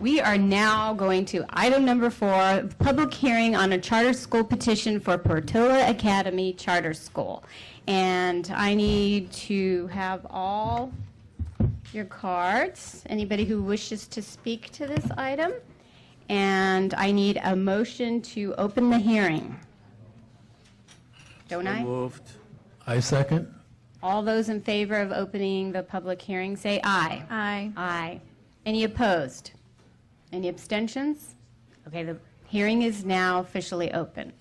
We are now going to item number 4, public hearing on a charter school petition for Portola Academy Charter School. And I need to have all your cards, anybody who wishes to speak to this item. And I need a motion to open the hearing. Don't I? Moved. I second. All those in favor of opening the public hearing say aye. Aye. Aye. Any opposed? Any abstentions? Okay, the hearing is now officially open.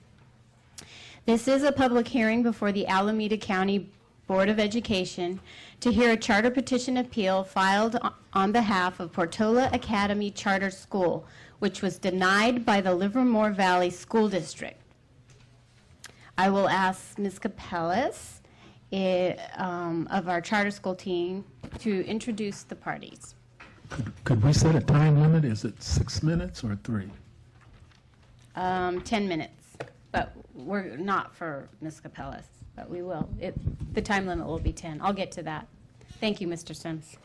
This is a public hearing before the Alameda County Board of Education to hear a charter petition appeal filed on behalf of Portola Academy Charter School, which was denied by the Livermore Valley School District. I will ask Ms. Kapellas of our charter school team to introduce the parties. Could we set a time limit? Is it 6 minutes or 3? 10 minutes, but we're not for Ms. Kapellas, but we will. The time limit will be 10. I'll get to that. Thank you, Mr. Sims.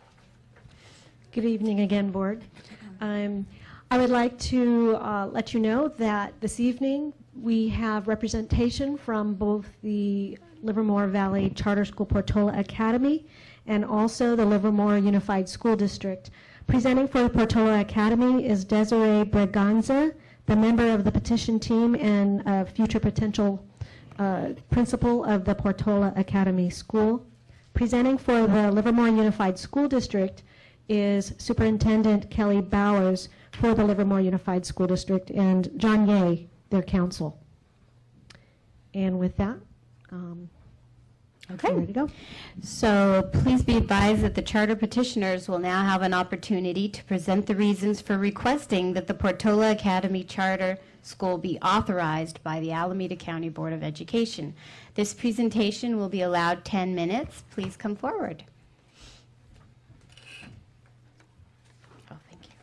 Good evening again, Board. I would like to let you know that this evening we have representation from both the Livermore Valley Charter School Portola Academy and also the Livermore Unified School District. Presenting for the Portola Academy is Desiree Braganza, the member of the petition team and a future potential principal of the Portola Academy School. Presenting for the Livermore Unified School District is Superintendent Kelly Bowers for the Livermore Unified School District and John Yeh, their counsel. And with that, Okay. ready to go. So please be advised that the charter petitioners will now have an opportunity to present the reasons for requesting that the Portola Academy Charter School be authorized by the Alameda County Board of Education. This presentation will be allowed 10 minutes. Please come forward. Oh, thank you.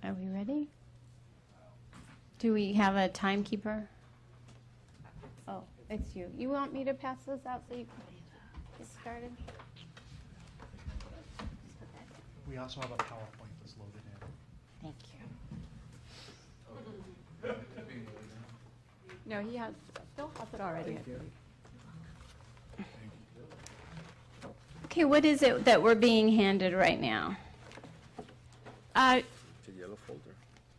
Are we ready? Do we have a timekeeper? Oh, it's you. You want me to pass those out so you can get started? We also have a PowerPoint that's loaded in. Thank you. No, Phil has it already. Okay, what is it that we're being handed right now?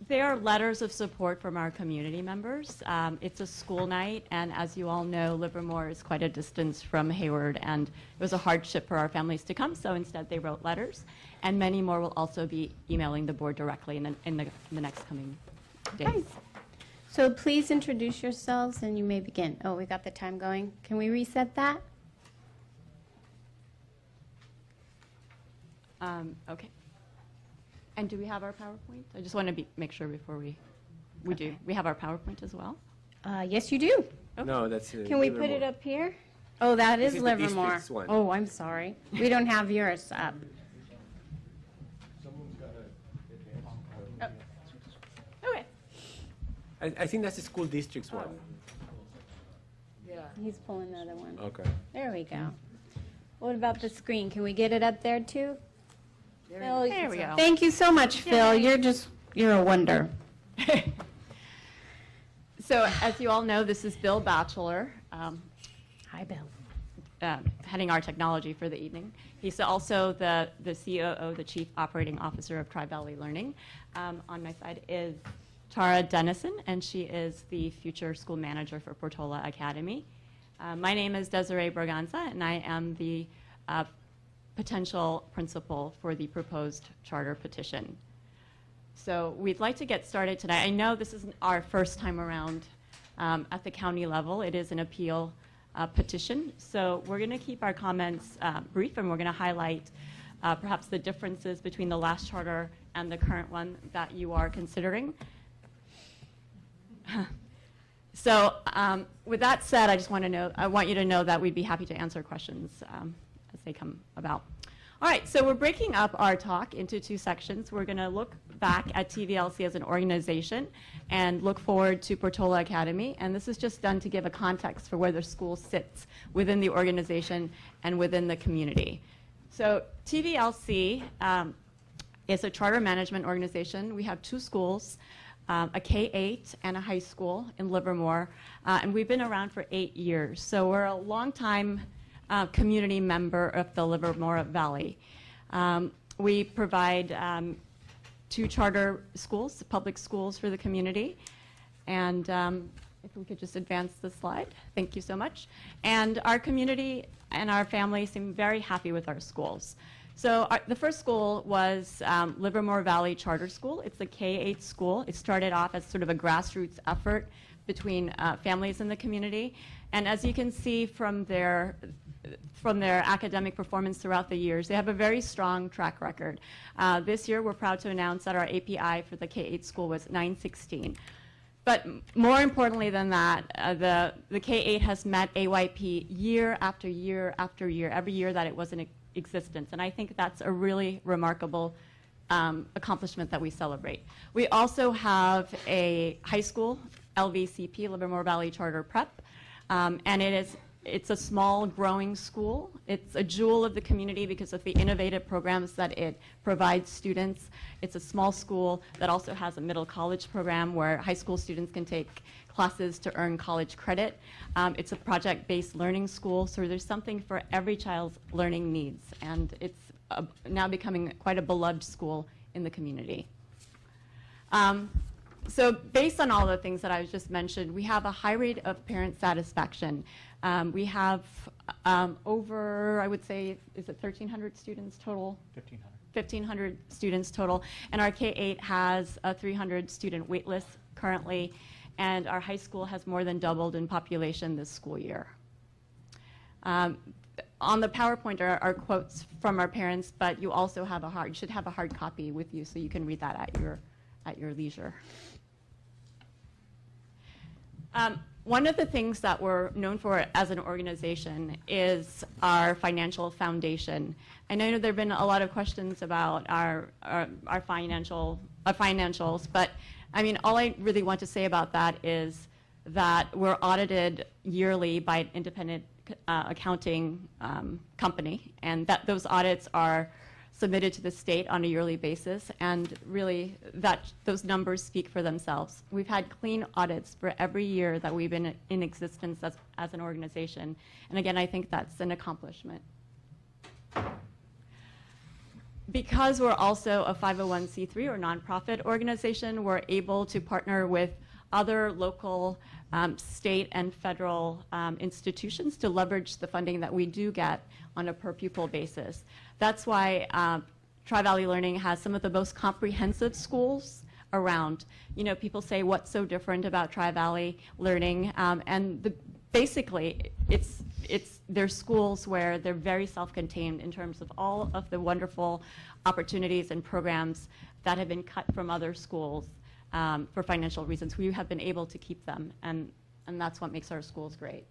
They are letters of support from our community members. It's a school night, and as you all know, Livermore is quite a distance from Hayward, and it was a hardship for our families to come, so instead they wrote letters, and many more will also be emailing the board directly in the next coming days. Okay. So please introduce yourselves, and you may begin. Oh, we got the time going. Can we reset that? Okay. And do we have our PowerPoint? I just want to make sure before we do. We have our PowerPoint as well? Yes, you do. Okay. No, that's Can we put it up here? Oh, that is is the Livermore. district's one. Oh, I'm sorry. We don't have yours up. Okay. I think that's the school district's one. He's pulling the other one. Okay. There we go. What about the screen? Can we get it up there too? Phil, There we go. Thank you so much, Phil. You're a wonder. So as you all know, this is Bill Batchelor, Hi, Bill. heading our technology for the evening. He's also the COO, the Chief Operating Officer of Tri-Valley Learning. On my side is Tara Dennison, and she is the future school manager for Portola Academy. My name is Desiree Braganza, and I am the potential principal for the proposed charter petition. So we'd like to get started tonight. I know this is our first time around at the county level. It is an appeal petition. So we're going to keep our comments brief, and we're going to highlight perhaps the differences between the last charter and the current one that you are considering. So with that said, I want you to know that we'd be happy to answer questions as they come about. All right, so we're breaking up our talk into two sections. We're going to look back at TVLC as an organization and look forward to Portola Academy. And this is just done to give a context for where the school sits within the organization and within the community. So TVLC is a charter management organization. We have two schools, a K-8 and a high school in Livermore. And we've been around for 8 years. So we're a long-time community member of the Livermore Valley. We provide 2 charter schools, public schools for the community. And if we could just advance the slide. Thank you so much. And our community and our family seem very happy with our schools. So the first school was Livermore Valley Charter School. It's a K-8 school. It started off as sort of a grassroots effort between families in the community. And as you can see from their academic performance throughout the years, they have a very strong track record. This year, we're proud to announce that our API for the K-8 school was 916. But more importantly than that, the K-8 has met AYP year after year after year, every year that it was in existence. And I think that's a really remarkable accomplishment that we celebrate. We also have a high school, LVCP, Livermore Valley Charter Prep, and it's a small, growing school. It's a jewel of the community because of the innovative programs that it provides students. It's a small school that also has a middle college program where high school students can take classes to earn college credit. It's a project-based learning school, so there's something for every child's learning needs, and it's now becoming quite a beloved school in the community. So based on all the things that I just mentioned, we have a high rate of parent satisfaction. We have over, I would say, is it 1,300 students total? 1,500. 1,500 students total. And our K-8 has a 300 student wait list currently. And our high school has more than doubled in population this school year. On the PowerPoint are quotes from our parents, but you also have you should have a hard copy with you so you can read that at your leisure. One of the things that we're known for as an organization is our financial foundation. I know there have been a lot of questions about our financials, but I mean, all I really want to say about that is that we're audited yearly by an independent accounting company, and that those audits are submitted to the state on a yearly basis, and really those numbers speak for themselves. We've had clean audits for every year that we've been in existence as an organization, and again, I think that's an accomplishment. Because we're also a 501c3 or nonprofit organization, we're able to partner with other local, state, and federal institutions to leverage the funding that we do get on a per pupil basis. That's why Tri-Valley Learning has some of the most comprehensive schools around. You know, people say, what's so different about Tri-Valley Learning? Basically, they're schools where they're very self-contained in terms of all of the wonderful opportunities and programs that have been cut from other schools for financial reasons. We have been able to keep them, and that's what makes our schools great.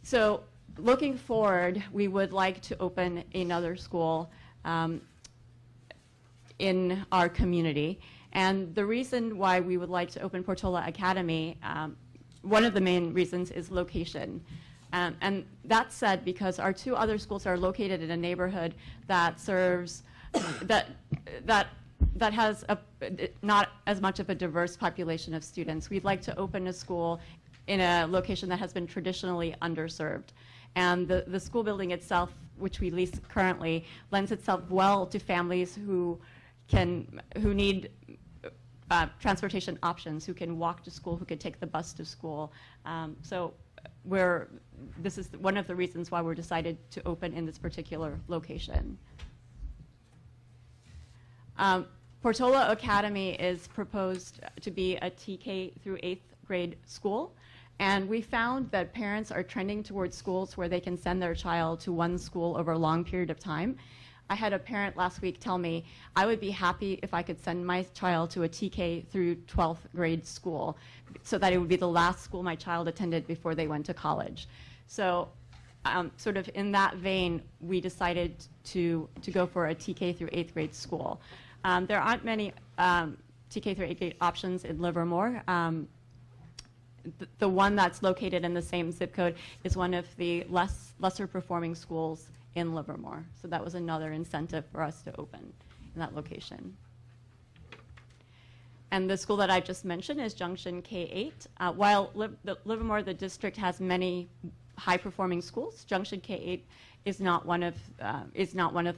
So looking forward, we would like to open another school in our community. And the reason why we would like to open Portola Academy, one of the main reasons is location. And that said, because our 2 other schools are located in a neighborhood that serves, that has not as much of a diverse population of students. We'd like to open a school in a location that has been traditionally underserved. And the school building itself, which we lease currently, lends itself well to families who need transportation options, who can walk to school, who can take the bus to school. So this is one of the reasons why we're decided to open in this particular location. Portola Academy is proposed to be a TK through 8th grade school. And we found that parents are trending towards schools where they can send their child to one school over a long period of time. I had a parent last week tell me, I would be happy if I could send my child to a TK through 12th grade school so that it would be the last school my child attended before they went to college. So sort of in that vein, we decided to go for a TK through 8th grade school. There aren't many TK through 8th grade options in Livermore. The one that's located in the same zip code is one of the lesser performing schools in Livermore. So that was another incentive for us to open in that location. And the school that I just mentioned is Junction K8. While Livermore, the district, has many high-performing schools, Junction K8 is not one of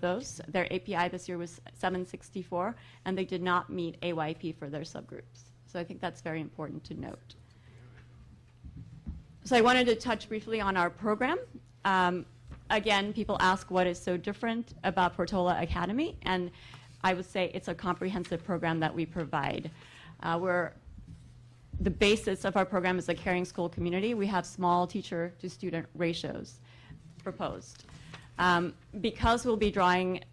those. Their API this year was 764, and they did not meet AYP for their subgroups. So I think that's very important to note. So I wanted to touch briefly on our program. Again, people ask what is so different about Portola Academy, and I would say it's a comprehensive program that we provide. The basis of our program is a caring school community. We have small teacher-to-student ratios proposed. Because we'll be drawing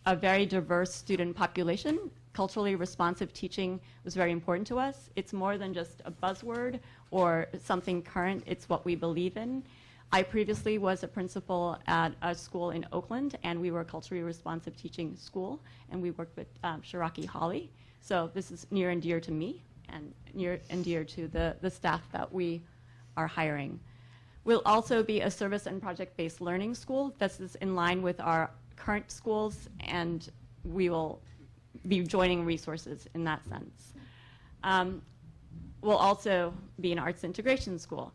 a very diverse student population, culturally responsive teaching was very important to us. It's more than just a buzzword or something current. It's what we believe in. I previously was a principal at a school in Oakland, and we were a culturally responsive teaching school, and we worked with Cherokee Holly. So this is near and dear to me and near and dear to the staff that we are hiring. We'll also be a service and project-based learning school. This is in line with our current schools, and we will be joining resources in that sense. We'll also be an arts integration school.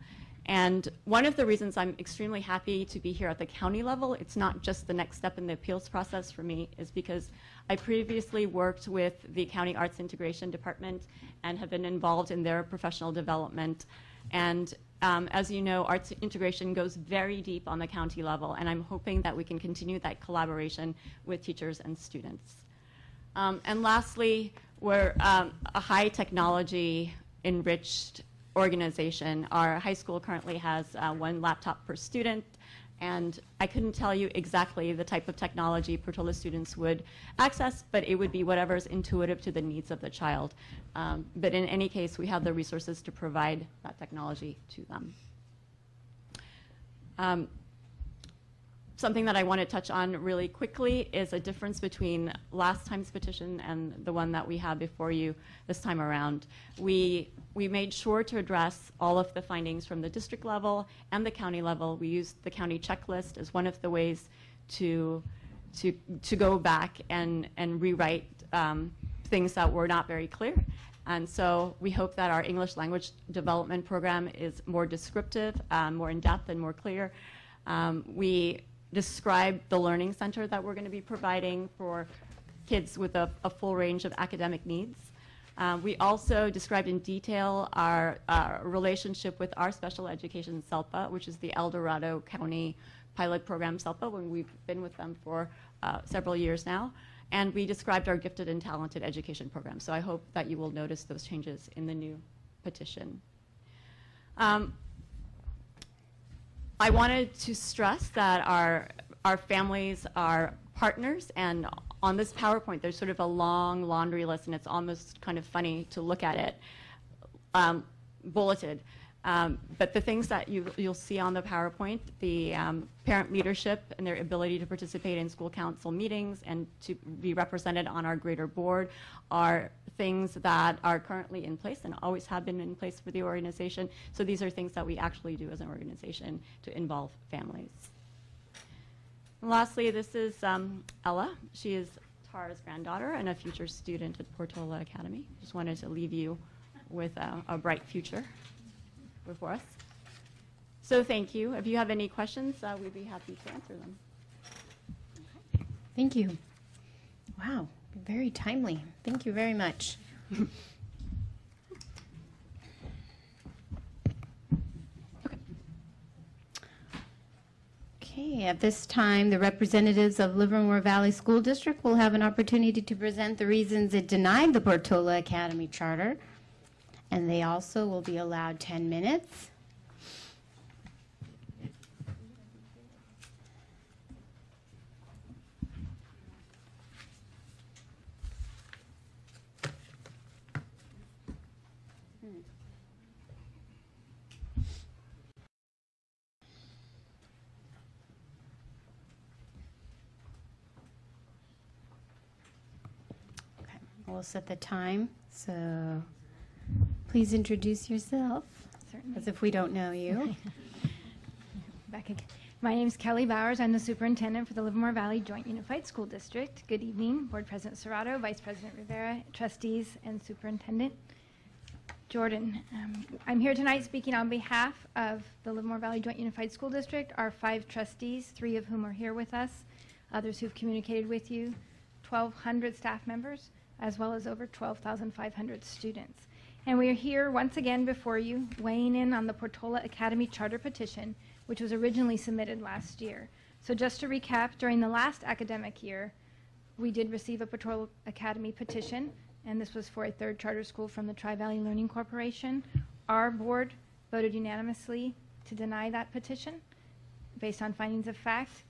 And one of the reasons I'm extremely happy to be here at the county level, it's not just the next step in the appeals process for me, is because I previously worked with the County Arts Integration Department and have been involved in their professional development. And as you know, arts integration goes very deep on the county level, and I'm hoping that we can continue that collaboration with teachers and students. And lastly, we're a high technology enriched organization. Our high school currently has 1 laptop per student, and I couldn't tell you exactly the type of technology Portola students would access, but it would be whatever is intuitive to the needs of the child. But in any case, we have the resources to provide that technology to them. Something that I want to touch on really quickly is a difference between last time's petition and the one that we have before you this time around. We made sure to address all of the findings from the district level and the county level. We used the county checklist as one of the ways to go back and rewrite things that were not very clear. And so we hope that our English language development program is more descriptive, more in-depth, and more clear. We describe the learning center that we're going to be providing for kids with a full range of academic needs. We also described in detail our relationship with our special education SELPA, which is the El Dorado County Pilot Program SELPA, when we've been with them for several years now. And we described our gifted and talented education program. So I hope that you will notice those changes in the new petition. I wanted to stress that our families are partners, and on this PowerPoint there's sort of a long laundry list, and it's almost kind of funny to look at it bulleted. But the things that you'll see on the PowerPoint, the parent leadership and their ability to participate in school council meetings and to be represented on our greater board, are things that are currently in place and always have been in place for the organization. So these are things that we actually do as an organization to involve families. And lastly, this is Ella. She is Tara's granddaughter and a future student at Portola Academy. Just wanted to leave you with a bright future before us. So thank you. If you have any questions, we'd be happy to answer them. Thank you. Wow, very timely. Thank you very much. Okay, at this time, the representatives of Livermore Valley School District will have an opportunity to present the reasons it denied the Portola Academy charter, and they also will be allowed 10 minutes. We'll set the time. So please introduce yourself, Certainly. as if we don't know you. Back again. My name is Kelly Bowers. I'm the superintendent for the Livermore Valley Joint Unified School District. Good evening, Board President Cerrato, Vice President Rivera, trustees, and Superintendent Jordan. I'm here tonight speaking on behalf of the Livermore Valley Joint Unified School District, our 5 trustees, 3 of whom are here with us, others who've communicated with you, 1,200 staff members, as well as over 12,500 students. And we are here once again before you, weighing in on the Portola Academy Charter Petition, which was originally submitted last year. So just to recap, during the last academic year, we did receive a Portola Academy petition, and this was for a 3rd charter school from the Tri-Valley Learning Corporation. Our board voted unanimously to deny that petition based on findings of fact.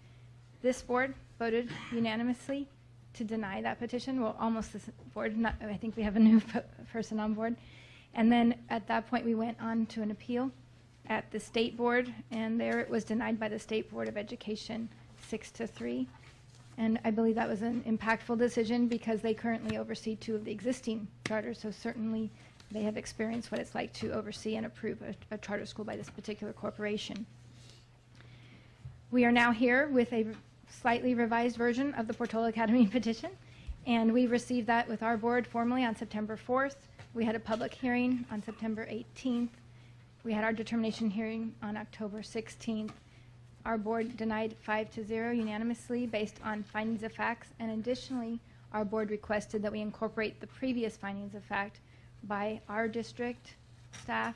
This board voted unanimously to deny that petition. Well, almost this board, I think we have a new person on board. And then at that point, we went on to an appeal at the state board, and there it was denied by the State Board of Education 6-3. And I believe that was an impactful decision because they currently oversee 2 of the existing charters, so certainly they have experienced what it's like to oversee and approve a charter school by this particular corporation. We are now here with a slightly revised version of the Portola Academy petition, and we received that with our board formally on September 4th. We had a public hearing on September 18th. We had our determination hearing on October 16th. Our board denied 5-0 unanimously based on findings of facts, and additionally, our board requested that we incorporate the previous findings of fact by our district staff,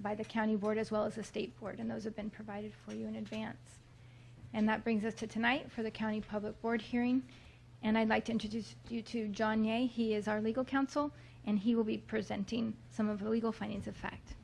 by the county board, as well as the state board, and those have been provided for you in advance. And that brings us to tonight for the county public board hearing, and I'd like to introduce you to John Yeh. He is our legal counsel, and he will be presenting some of the legal findings of fact.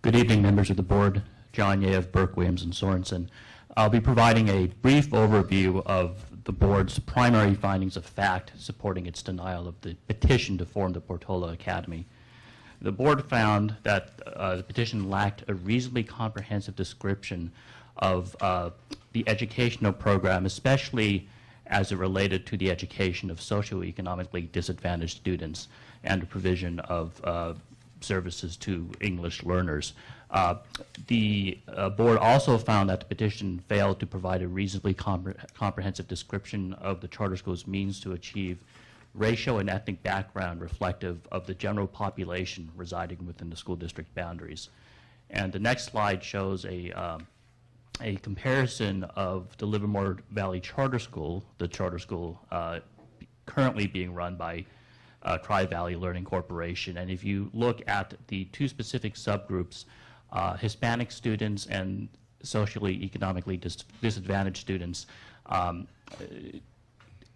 Good evening, members of the board. John Yeh of Burke, Williams, and Sorensen. I'll be providing a brief overview of the board's primary findings of fact supporting its denial of the petition to form the Portola Academy. The board found that the petition lacked a reasonably comprehensive description of the educational program, especially as it related to the education of socioeconomically disadvantaged students and the provision of services to English learners. The board also found that the petition failed to provide a reasonably comprehensive description of the charter school's means to achieve racial and ethnic background reflective of the general population residing within the school district boundaries. And the next slide shows a comparison of the Livermore Valley Charter School, the charter school currently being run by Tri-Valley Learning Corporation. And if you look at the 2 specific subgroups, Hispanic students and socially economically disadvantaged students,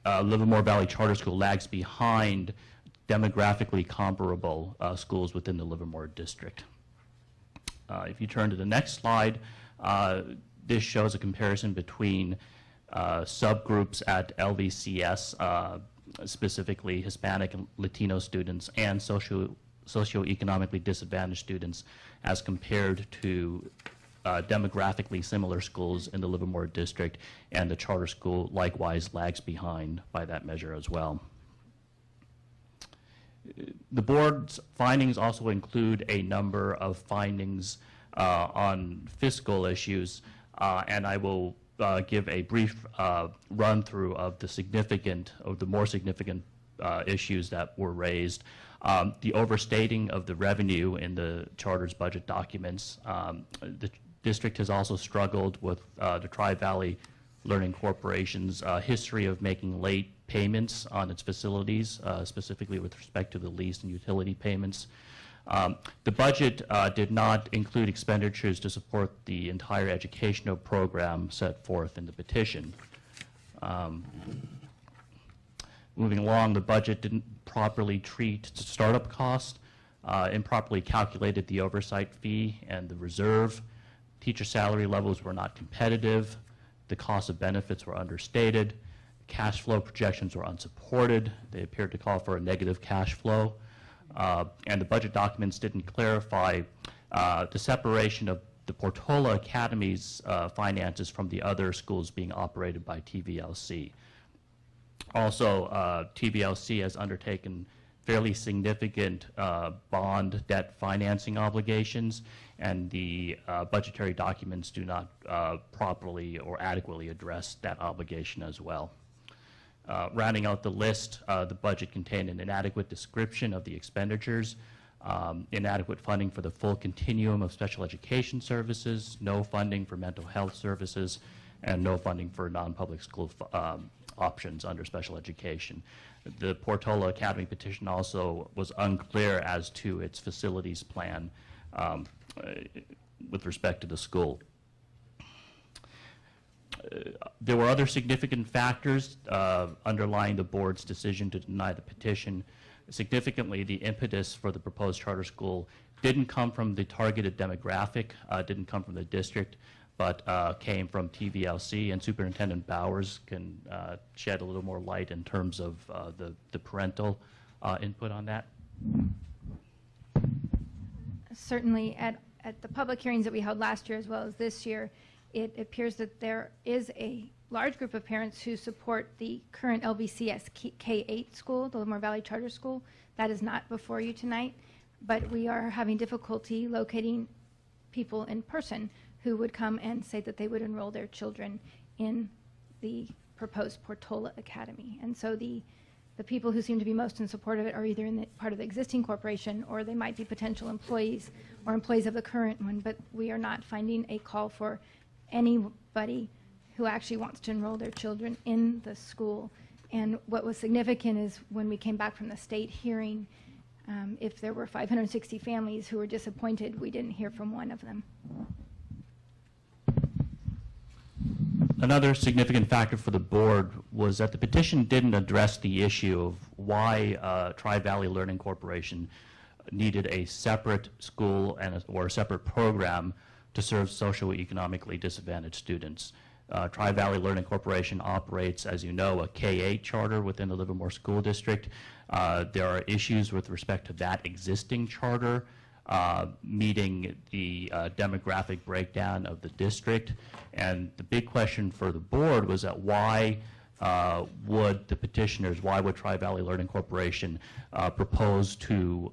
Livermore Valley Charter School lags behind demographically comparable schools within the Livermore district. If you turn to the next slide, this shows a comparison between subgroups at LVCS, specifically Hispanic and Latino students and socioeconomically disadvantaged students as compared to demographically similar schools in the Livermore district, and the charter school likewise lags behind by that measure as well. The board's findings also include a number of findings on fiscal issues, and I will give a brief run through of the more significant issues that were raised. The overstating of the revenue in the charter's budget documents. The district has also struggled with the Tri-Valley Learning Corporation's history of making late payments on its facilities, specifically with respect to the lease and utility payments. The budget did not include expenditures to support the entire educational program set forth in the petition. Moving along, the budget didn't properly treat startup costs, improperly calculated the oversight fee and the reserve. Teacher salary levels were not competitive. The cost of benefits were understated. Cash flow projections were unsupported. They appeared to call for a negative cash flow. And the budget documents didn't clarify the separation of the Portola Academy's finances from the other schools being operated by TVLC. Also, TVLC has undertaken fairly significant bond debt financing obligations, and the budgetary documents do not properly or adequately address that obligation as well. Rounding out the list, the budget contained an inadequate description of the expenditures, inadequate funding for the full continuum of special education services, no funding for mental health services, and no funding for non-public school options under special education. The Portola Academy petition also was unclear as to its facilities plan with respect to the school. There were other significant factors underlying the board's decision to deny the petition. Significantly, the impetus for the proposed charter school didn't come from the targeted demographic, didn't come from the district, but came from TVLC, and Superintendent Bowers can shed a little more light in terms of the parental input on that. Certainly, at the public hearings that we held last year as well as this year, it appears that there is a large group of parents who support the current LVCS K-8 school, the Livermore Valley Charter School. That is not before you tonight, but we are having difficulty locating people in person who would come and say that they would enroll their children in the proposed Portola Academy. And so the people who seem to be most in support of it are either in the part of the existing corporation, or they might be potential employees or employees of the current one, but we are not finding a call for anybody who actually wants to enroll their children in the school. And what was significant is when we came back from the state hearing, if there were 560 families who were disappointed, we didn't hear from one of them. Another significant factor for the board was that the petition didn't address the issue of why Tri-Valley Learning Corporation needed a separate school or a separate program to serve socioeconomically disadvantaged students. Tri-Valley Learning Corporation operates, as you know, a K-8 charter within the Livermore School District. There are issues with respect to that existing charter meeting the demographic breakdown of the district. And the big question for the board was that why would the petitioners, why would Tri-Valley Learning Corporation propose to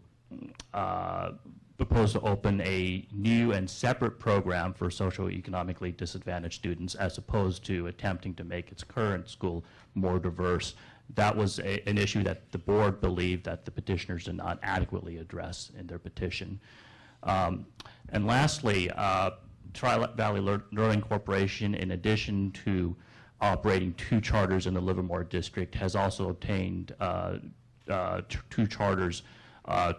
open a new and separate program for socioeconomically disadvantaged students as opposed to attempting to make its current school more diverse? That was an issue that the board believed that the petitioners did not adequately address in their petition. And lastly, Tri-Valley Learning Corporation, in addition to operating 2 charters in the Livermore district, has also obtained 2 charters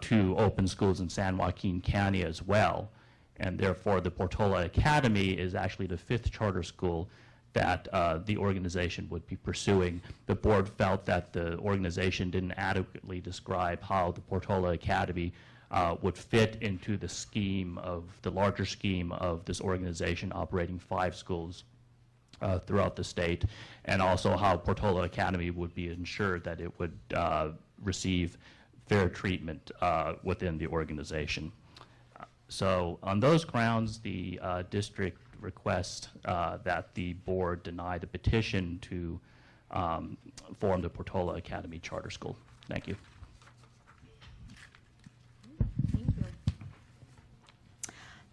to open schools in San Joaquin County as well. And therefore, the Portola Academy is actually the 5th charter school that the organization would be pursuing. The board felt that the organization didn't adequately describe how the Portola Academy would fit into the scheme of, the larger scheme of this organization operating 5 schools throughout the state, and also how Portola Academy would be ensured that it would receive fair treatment within the organization. So on those grounds, the district request that the board deny the petition to form the Portola Academy Charter School. Thank you.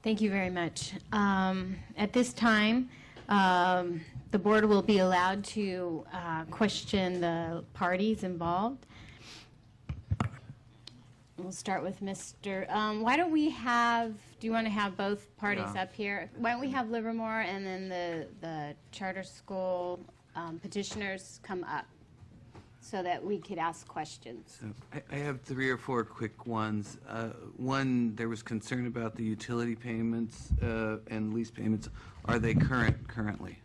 Thank you very much. At this time, the board will be allowed to question the parties involved. We'll start with Mr. Why don't we have, do you want to have both parties up here? Why don't we have Livermore and then the charter school petitioners come up so that we could ask questions? So I have 3 or 4 quick ones. One, there was concern about the utility payments and lease payments. Are they currently?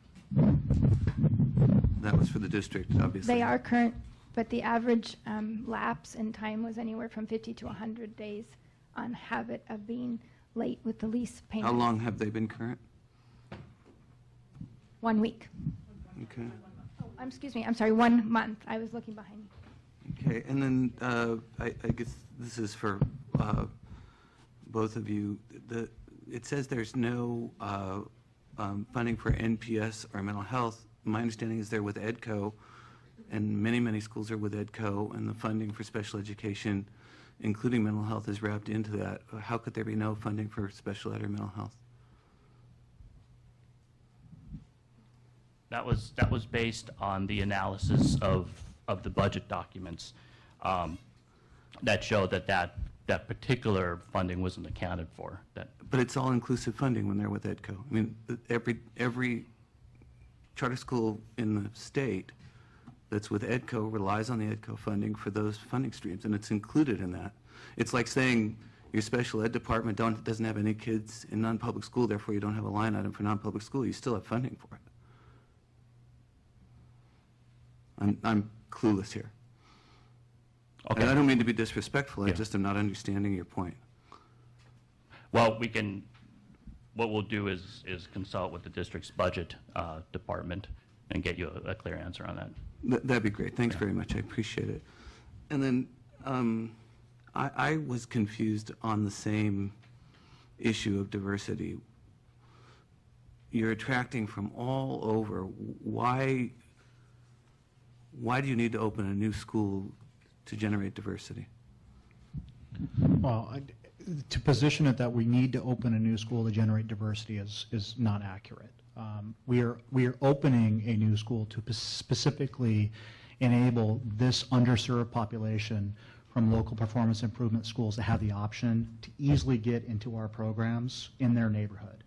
That was for the district, obviously. They are current, but the average lapse in time was anywhere from 50 to 100 days on habit of being late with the lease payments. How long have they been current? 1 week. Okay. Oh, excuse me, I'm sorry, 1 month. I was looking behind me. Okay, and then I guess this is for both of you. it says there's no funding for NPS or mental health. My understanding is they're with EDCO, and many, many schools are with EDCO, and the funding for special education, including mental health, is wrapped into that. How could there be no funding for special ed or mental health? That was based on the analysis of the budget documents that showed that particular funding wasn't accounted for. But it's all-inclusive funding when they're with EDCO. I mean, every charter school in the state that's with EDCO relies on the EDCO funding for those funding streams, and it's included in that. It's like saying your special ed department doesn't have any kids in non-public school, therefore you don't have a line item for non-public school. You still have funding for it. I'm clueless here. Okay. And I don't mean to be disrespectful, I Yeah. just am not understanding your point. Well, what we'll do is consult with the district's budget department and get you a clear answer on that. That'd be great. Thanks very much. I appreciate it. And then I was confused on the same issue of diversity. You're attracting from all over. Why do you need to open a new school to generate diversity? Well, to position it that we need to open a new school to generate diversity is not accurate. We are opening a new school to specifically enable this underserved population from local performance improvement schools to have the option to easily get into our programs in their neighborhood.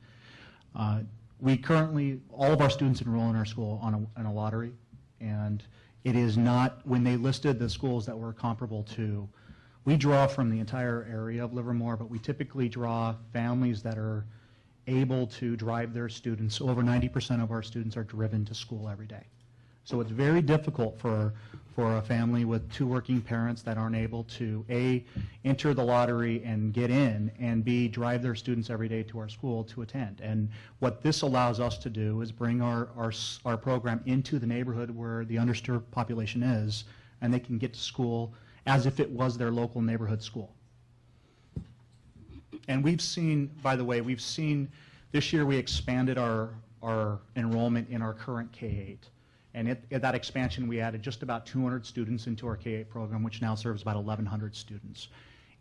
We currently, all of our students enroll in our school on a lottery, and it is not, when they listed the schools that we're comparable to, we draw from the entire area of Livermore, but we typically draw families that are able to drive their students. Over 90% of our students are driven to school every day. So it's very difficult for a family with two working parents that aren't able to, A, enter the lottery and get in, and B, drive their students every day to our school to attend. And what this allows us to do is bring our program into the neighborhood where the underserved population is, and they can get to school as if it was their local neighborhood school. And we've seen, by the way, this year we expanded our enrollment in our current K-8. And at that expansion, we added just about 200 students into our K-8 program, which now serves about 1,100 students.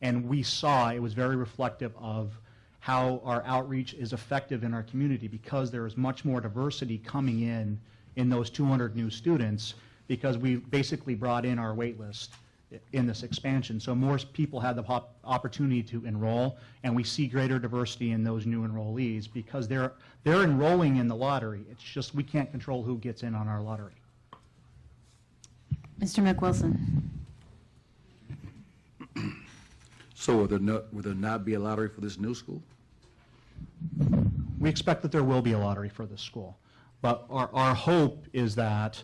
And we saw it was very reflective of how our outreach is effective in our community, because there is much more diversity coming in those 200 new students, because we basically brought in our wait list in this expansion. So more people had the opportunity to enroll, and we see greater diversity in those new enrollees because they're enrolling in the lottery. It's just we can't control who gets in on our lottery. Mr. McWilson. So will there not be a lottery for this new school? We expect that there will be a lottery for this school, but our hope is that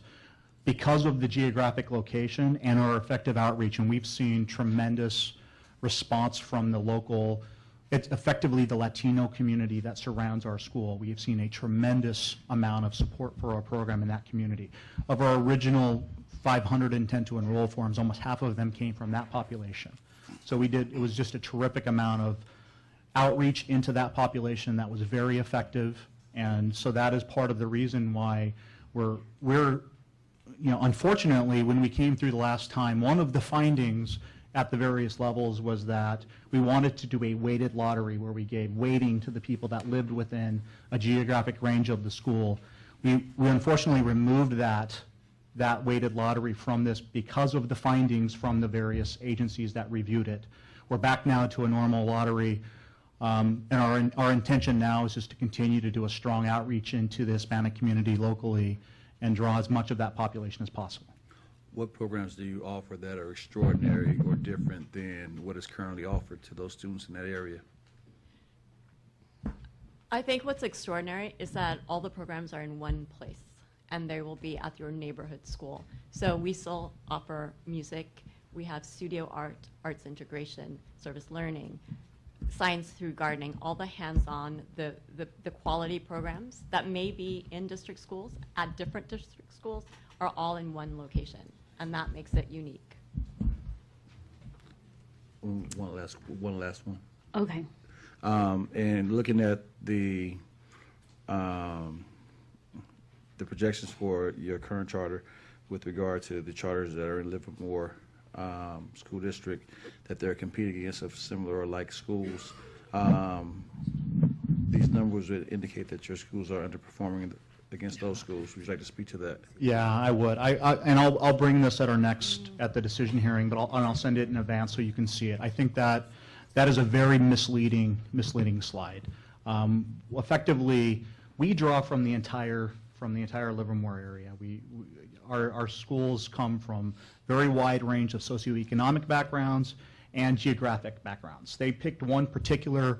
because of the geographic location and our effective outreach, and we've seen tremendous response from the local, it's effectively the Latino community that surrounds our school. We have seen a tremendous amount of support for our program in that community. Of our original 500 intent to enroll forms, almost half of them came from that population. So it was just a terrific amount of outreach into that population that was very effective, and so that is part of the reason why we're unfortunately, when we came through the last time, one of the findings at the various levels was that we wanted to do a weighted lottery where we gave weighting to the people that lived within a geographic range of the school. We unfortunately removed that weighted lottery from this because of the findings from the various agencies that reviewed it. We're back now to a normal lottery, and our intention now is just to continue to do a strong outreach into the Hispanic community locally and draw as much of that population as possible. What programs do you offer that are extraordinary or different than what is currently offered to those students in that area? I think what's extraordinary is that all the programs are in one place, and they will be at your neighborhood school. So we still offer music, we have studio art, arts integration, service learning, science through gardening, all the hands-on, the quality programs that may be in district schools, at different district schools, are all in one location, and that makes it unique. One last one. Okay. And looking at the projections for your current charter with regard to the charters that are in Livermore School District, that they're competing against of similar or like schools, these numbers would indicate that your schools are underperforming against those schools. Would you like to speak to that? Yeah, I would. And I'll bring this at our next, at the decision hearing, but I'll send it in advance so you can see it. I think that is a very misleading slide. Effectively, we draw from the entire Livermore area. Our schools come from very wide range of socioeconomic backgrounds and geographic backgrounds. They picked one particular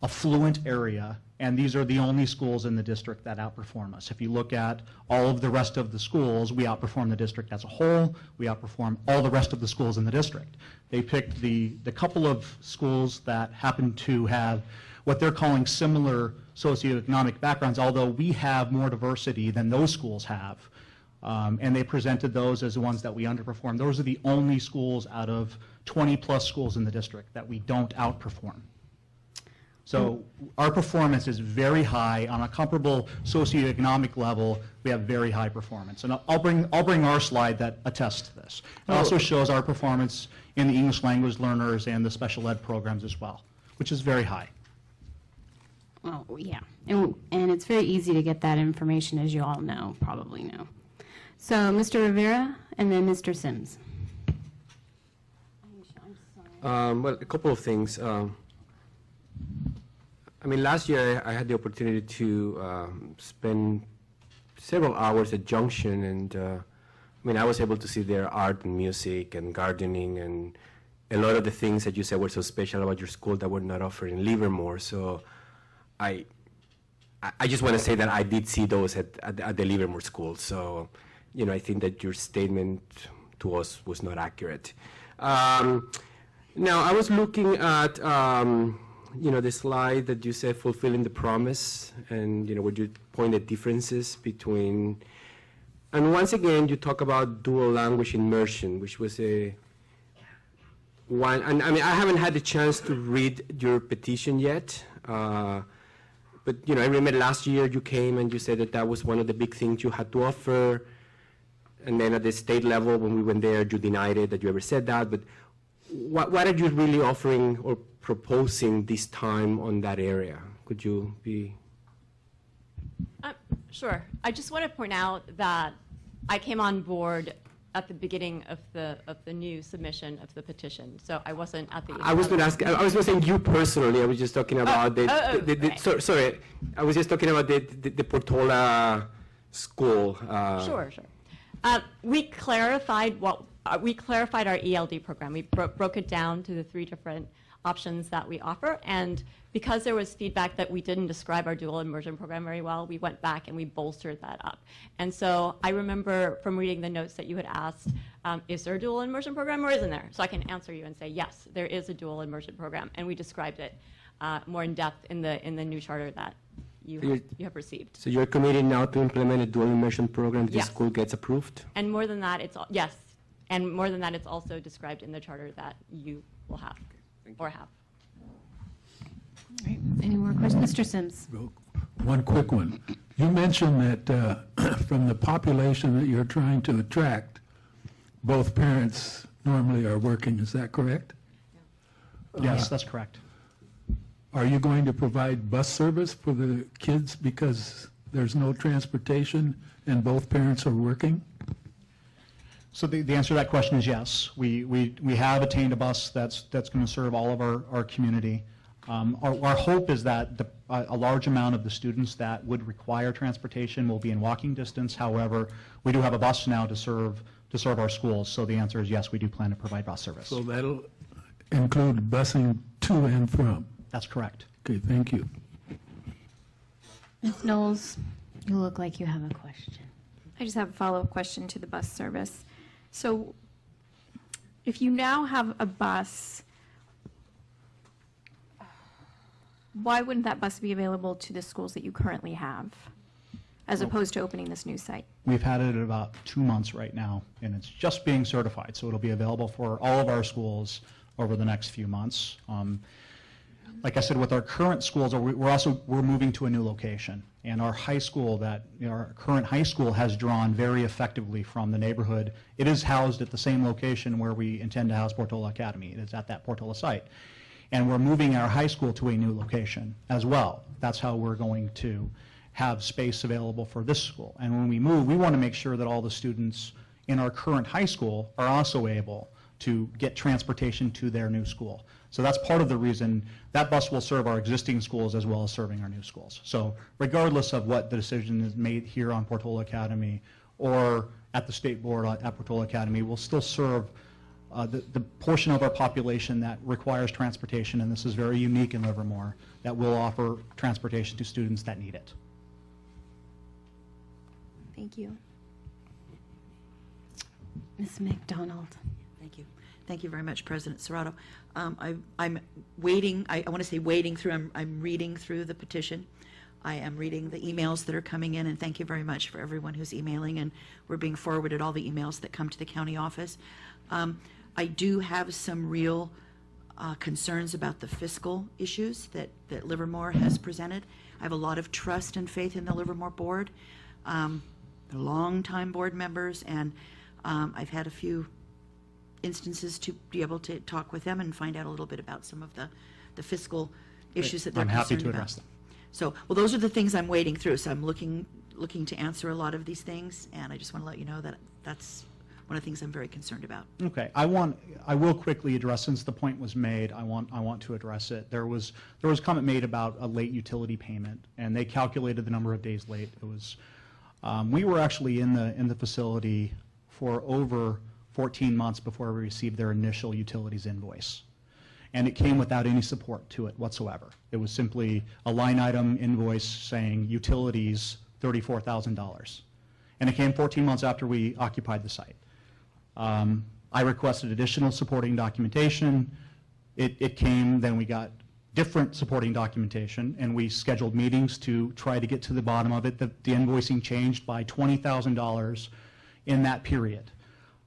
affluent area, and these are the only schools in the district that outperform us. If you look at all of the rest of the schools, we outperform the district as a whole. We outperform all the rest of the schools in the district. They picked the couple of schools that happen to have what they're calling similar socioeconomic backgrounds, although we have more diversity than those schools have. And they presented those as the ones that we underperform. Those are the only schools out of 20-plus schools in the district that we don't outperform. So our performance is very high. On a comparable socioeconomic level, we have very high performance. And I'll bring our slide that attests to this. It also shows our performance in the English language learners and the special ed programs as well, which is very high. Well, yeah, and it's very easy to get that information, as you all know, probably know. So Mr. Rivera and then Mr. Sims. Well, a couple of things. I mean, last year I had the opportunity to spend several hours at Junction, and I mean, I was able to see their art and music and gardening and a lot of the things that you said were so special about your school that were not offered in Livermore. So I just want to say that I did see those at the Livermore school. So, you know, I think that your statement to us was not accurate. Now, I was looking at, you know, the slide that you said fulfilling the promise, and, you know, where you pointed differences between, and once again, you talk about dual language immersion, which was a one, and I mean, I haven't had the chance to read your petition yet, but, you know, I remember last year you came and you said that that was one of the big things you had to offer, and then at the state level, when we went there, you denied it, that you ever said that, but what are you really offering or proposing this time on that area? Could you be? Sure. I just want to point out that I came on board at the beginning of the new submission of the petition, so I wasn't at the. I was not asking. I was not saying you personally. I was just talking about sorry, I was just talking about the Portola school. Sure. We clarified our ELD program. We broke it down to the 3 different options that we offer, and because there was feedback that we didn't describe our dual immersion program very well, we went back and we bolstered that up. And so I remember from reading the notes that you had asked, is there a dual immersion program or isn't there? So I can answer you and say, yes, there is a dual immersion program, and we described it more in depth in the new charter that you have received. So you're committed now to implement a dual immersion program if the school gets approved? And more than that, it's also described in the charter that you will have or have. All right. Any more questions? Mr. Sims. One quick one. You mentioned that from the population that you're trying to attract, both parents normally are working. Is that correct? Yes, that's correct. Are you going to provide bus service for the kids because there's no transportation and both parents are working? So the answer to that question is yes. We have attained a bus that's going to serve all of our community. Our hope is that a large amount of the students that would require transportation will be in walking distance. However, we do have a bus now to serve our schools. So the answer is yes, we do plan to provide bus service. So that'll include busing to and from? That's correct. Okay, thank you. Ms. Knowles, you look like you have a question. I just have a follow-up question to the bus service. So if you now have a bus, why wouldn't that bus be available to the schools that you currently have, as opposed to opening this new site? We've had it about 2 months right now, and it's just being certified, so it'll be available for all of our schools over the next few months. like I said, with our current schools, we're moving to a new location, and our high school our current high school has drawn very effectively from the neighborhood. It is housed at the same location where we intend to house Portola Academy. It is at that Portola site, and we're moving our high school to a new location as well. That's how we're going to have space available for this school. And when we move, we want to make sure that all the students in our current high school are also able to get transportation to their new school. So that's part of the reason that bus will serve our existing schools as well as serving our new schools. So regardless of what the decision is made here on Portola Academy or at the state board at Portola Academy, we'll still serve the portion of our population that requires transportation, and this is very unique in Livermore, that will offer transportation to students that need it. Thank you. Ms. McDonald. Thank you. Thank you very much, President Cerrato. I'm waiting, I want to say wading through, I'm reading through the petition. I am reading the emails that are coming in, and thank you very much for everyone who's emailing, and we're being forwarded all the emails that come to the county office. I do have some real concerns about the fiscal issues that Livermore has presented. I have a lot of trust and faith in the Livermore board. They're longtime board members, and I've had a few instances to be able to talk with them and find out a little bit about some of the fiscal issues that they're concerned about. I'm happy to address them. So, well, those are the things I'm wading through. So I'm looking to answer a lot of these things, and I just want to let you know that that's one of the things I'm very concerned about. Okay, I will quickly address, since the point was made, I want to address it. There was a comment made about a late utility payment, and they calculated the number of days late. It was we were actually in the facility for over 14 months before we received their initial utilities invoice. And it came without any support to it whatsoever. It was simply a line item invoice saying utilities $34,000. And it came 14 months after we occupied the site. I requested additional supporting documentation. It came, then we got different supporting documentation, and we scheduled meetings to try to get to the bottom of it. The invoicing changed by $20,000 in that period.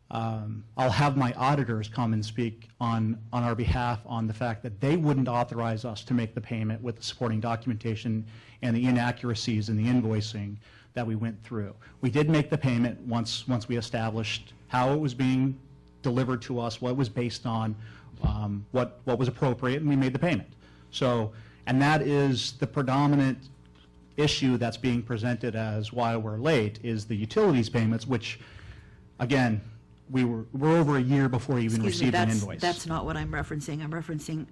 I'll have my auditors come and speak on our behalf on the fact that they wouldn't authorize us to make the payment with the supporting documentation and the inaccuracies in the invoicing that we went through. We did make the payment once we established how it was being delivered to us, what it was based on, what was appropriate, and we made the payment. So, and that is the predominant issue that's being presented as why we're late, is the utilities payments, which, again, we're over a year before we even received an invoice. That's not what I'm referencing. I'm referencing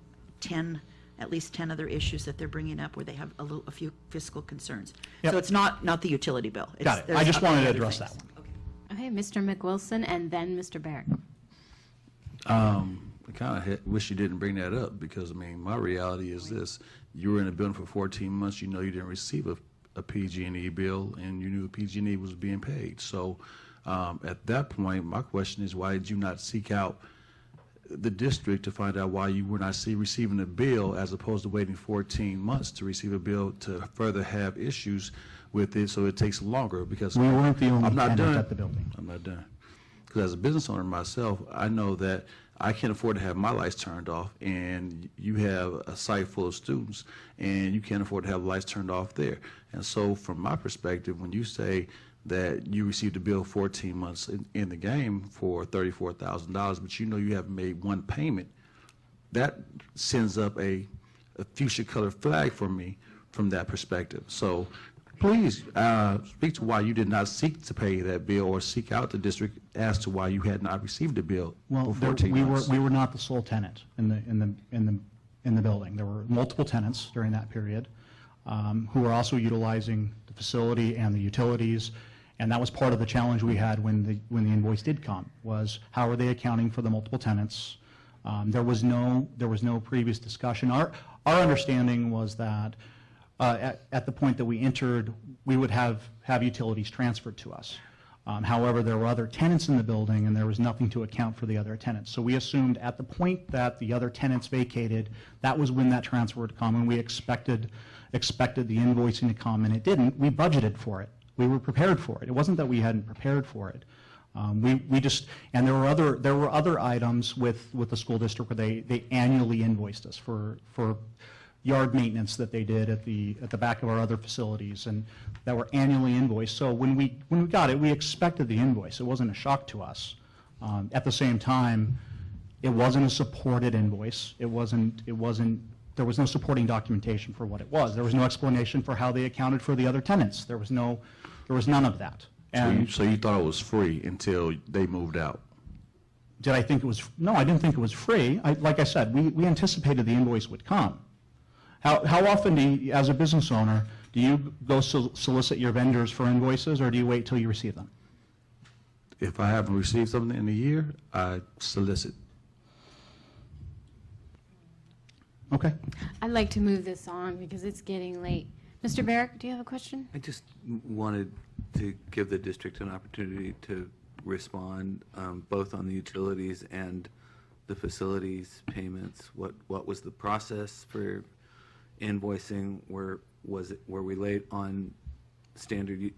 at least 10 other issues that they're bringing up where they have a few fiscal concerns. Yep. So it's not the utility bill. Got it. I just wanted to address that one. Okay, Mr. McWilson and then Mr. Barrett. I kind of wish you didn't bring that up, because, I mean, my reality is this. You were in a building for 14 months. You know you didn't receive a PG&E bill, and you knew the PG&E was being paid. So at that point, my question is, why did you not seek out the district to find out why you were not receiving a bill, as opposed to waiting 14 months to receive a bill to further have issues with it, so it takes longer? Because we weren't the only I'm not tenant done. at the building. I'm not done. Because as a business owner myself, I know that I can't afford to have my lights turned off, and you have a site full of students, and you can't afford to have the lights turned off there. And so from my perspective, when you say that you received a bill 14 months in the game for $34,000, but you know you haven't made one payment, that sends up a fuchsia colored flag for me from that perspective. So please speak to why you did not seek to pay that bill, or seek out the district as to why you had not received a bill for 14 months. We were not the sole tenant in the building. There were multiple tenants during that period who were also utilizing the facility and the utilities. And that was part of the challenge we had when the invoice did come, was how are they accounting for the multiple tenants? There was no previous discussion. Our understanding was that at the point that we entered, we would have utilities transferred to us. However, there were other tenants in the building, and there was nothing to account for the other tenants. So we assumed at the point that the other tenants vacated, that was when that transfer would come, and we expected the invoicing to come, and it didn't. We budgeted for it. We were prepared for it. It wasn't that we hadn't prepared for it. We just, and there were other items with the school district where they annually invoiced us for yard maintenance that they did at the back of our other facilities, and that were annually invoiced. So when we got it, we expected the invoice. It wasn't a shock to us. At the same time, it wasn't a supported invoice. There was no supporting documentation for what it was. There was no explanation for how they accounted for the other tenants. There was none of that. And So you thought it was free until they moved out? did I think it was, no, I didn't think it was free. Like I said, we anticipated the invoice would come. How often do you, as a business owner, do you go solicit your vendors for invoices, or do you wait till you receive them? If I haven't received something in a year, I solicit. Okay. I'd like to move this on because it's getting late. Mr. Barrick, do you have a question? I just wanted to give the district an opportunity to respond, both on the utilities and the facilities payments. What was the process for invoicing? Were we late on standard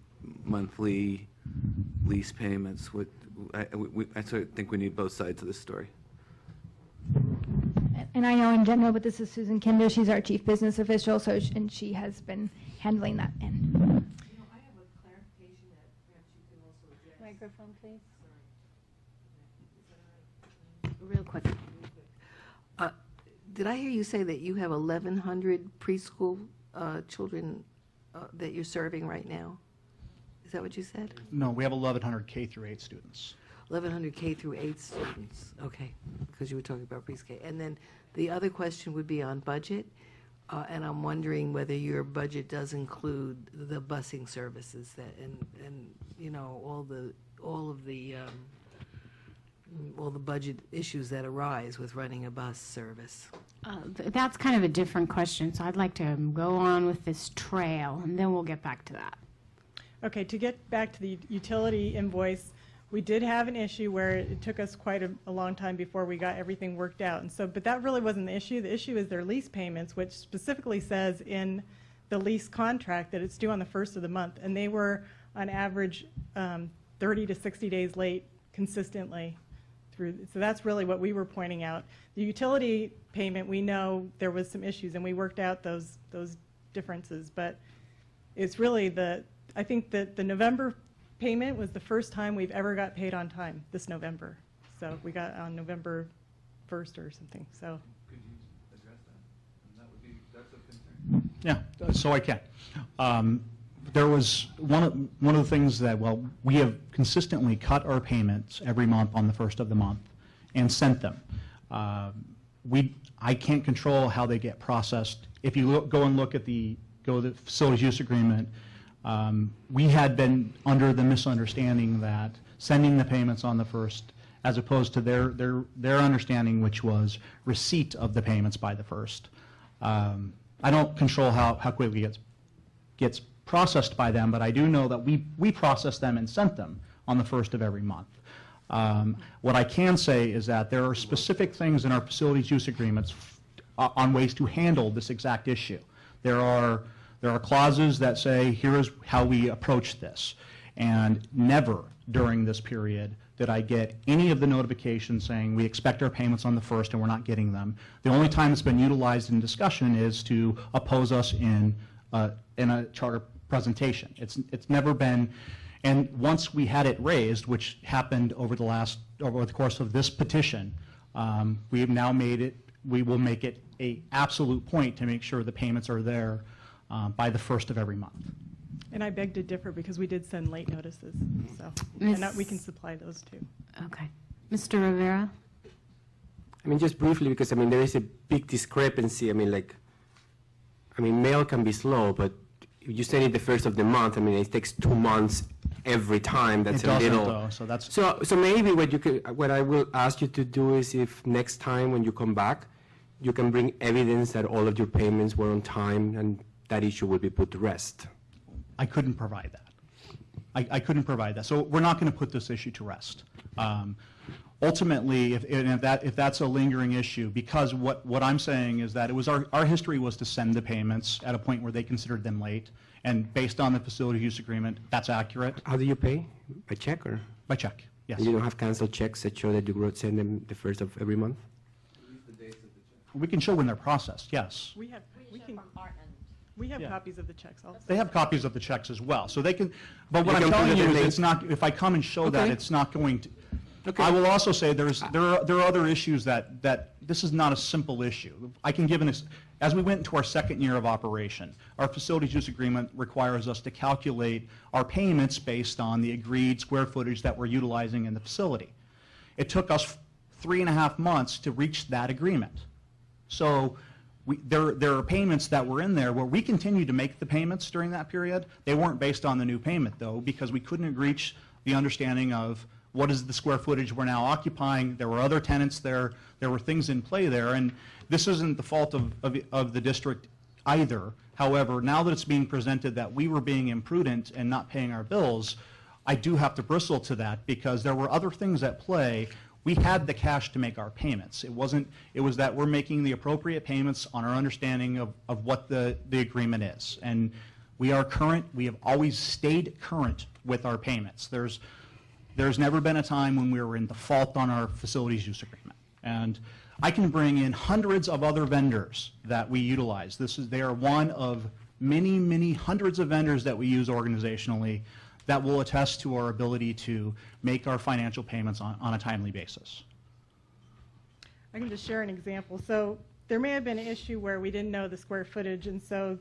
monthly lease payments? I sort of think we need both sides of the story. And I know in general, but this is Susan Kinder. She's our chief business official, and she has been handling that end. I have a clarification that perhaps you can also address. Microphone, please. Real quick. Did I hear you say that you have 1,100 preschool children that you're serving right now? Is that what you said? No, we have 1,100 K through 8 students. 1,100 K through 8 students. Okay, because you were talking about pre-K. And then the other question would be on budget, and I'm wondering whether your budget does include the busing services that and you know all the budget issues that arise with running a bus service. That's kind of a different question, so I'd like to go on with this trail, and then we'll get back to that. Okay, to get back to the utility invoice, we did have an issue where it took us quite a long time before we got everything worked out. And so, but that really wasn't the issue. The issue is their lease payments, which specifically says in the lease contract that it's due on the 1st of the month. And they were on average 30 to 60 days late consistently through. So that's really what we were pointing out. The utility payment, we know there was some issues, and we worked out those differences. But it's really I think that the November payment was the first time we've ever got paid on time this November. So we got on November 1st or something. So could you address that? That's a concern. Yeah, so I can. There was one of the things that, well, we have consistently cut our payments every month on the 1st of the month and sent them. I can't control how they get processed. If you go and look at the facilities use agreement, we had been under the misunderstanding that sending the payments on the 1st, as opposed to their understanding, which was receipt of the payments by the 1st. I don't control how quickly it gets processed by them, but I do know that we processed them and sent them on the 1st of every month. What I can say is that there are specific things in our facilities use agreements on ways to handle this exact issue. There are clauses that say, here is how we approach this. And never during this period did I get any of the notifications saying we expect our payments on the 1st and we're not getting them. The only time it's been utilized in discussion is to oppose us in a charter presentation. It's never been, and once we had it raised, which happened over the course of this petition, we have now we will make it an absolute point to make sure the payments are there by the 1st of every month. And I beg to differ because we did send late notices, so and we can supply those too. Okay. Mr. Rivera? I mean, just briefly, because, I mean, there is a big discrepancy. I mean, mail can be slow, but if you send it the 1st of the month, I mean, it takes 2 months every time. That's it a doesn't, little. though, so that's. So maybe what I will ask you to do is, if next time when you come back, you can bring evidence that all of your payments were on time, and that issue will be put to rest. I couldn't provide that. I couldn't provide that. So we're not going to put this issue to rest. Ultimately, if that's a lingering issue, because what I'm saying is that it was our history was to send the payments at a point where they considered them late, and based on the facility use agreement, that's accurate. How do you pay? By check or? By check, yes. And you don't have canceled checks that show that you send them the 1st of every month? We can show when they're processed, yes. We have Yeah. copies of the checks also. They have copies of the checks as well, so they can, but what You I'm can telling put it you in is the- it's not, if I come and show that, Okay. it's not going to. Okay. I will also say there are other issues that this is not a simple issue. I can give as we went into our second year of operation, our facilities use agreement requires us to calculate our payments based on the agreed square footage that we're utilizing in the facility. It took us 3.5 months to reach that agreement. So there are payments that were in there where we continued to make the payments during that period. They weren't based on the new payment, though, because we couldn't reach the understanding of what is the square footage we're now occupying. There were other tenants there. There were things in play there. And this isn't the fault of the district either. However, now that it's being presented that we were being imprudent and not paying our bills, I do have to bristle to that because there were other things at play. We had the cash to make our payments. It was that we're making the appropriate payments on our understanding of what the agreement is. And we are current. We have always stayed current with our payments. There's never been a time when we were in default on our facilities use agreement. And I can bring in hundreds of other vendors that we utilize. They are one of many, many hundreds of vendors that we use organizationally that will attest to our ability to make our financial payments on a timely basis. I can just share an example. So there may have been an issue where we didn't know the square footage, and so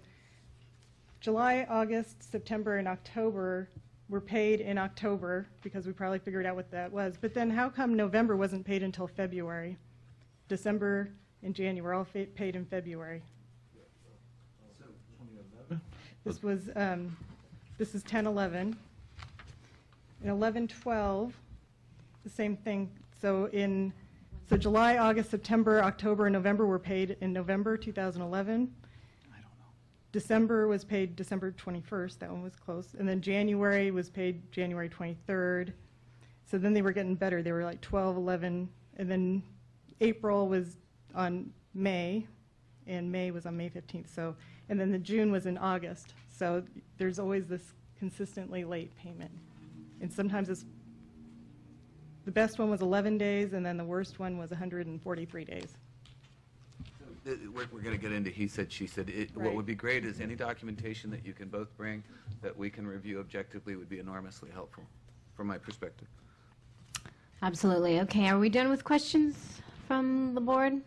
July, August, September, and October were paid in October because we probably figured out what that was. But then how come November wasn't paid until February? December and January were all paid in February. This was this is 10/11. In 11/12, the same thing. So July, August, September, October, and November were paid in November 2011. December was paid December 21st. That one was close. And then January was paid January 23rd. So then they were getting better. They were like 12, 11. And then April was on May, and May was on May 15th. So, and then the June was in August. So there's always this consistently late payment. And sometimes the best one was 11 days, and then the worst one was 143 days. We're going to get into he said, she said. What Right. would be great is any documentation that you can both bring that we can review objectively would be enormously helpful from my perspective. Absolutely. Okay, are we done with questions from the board?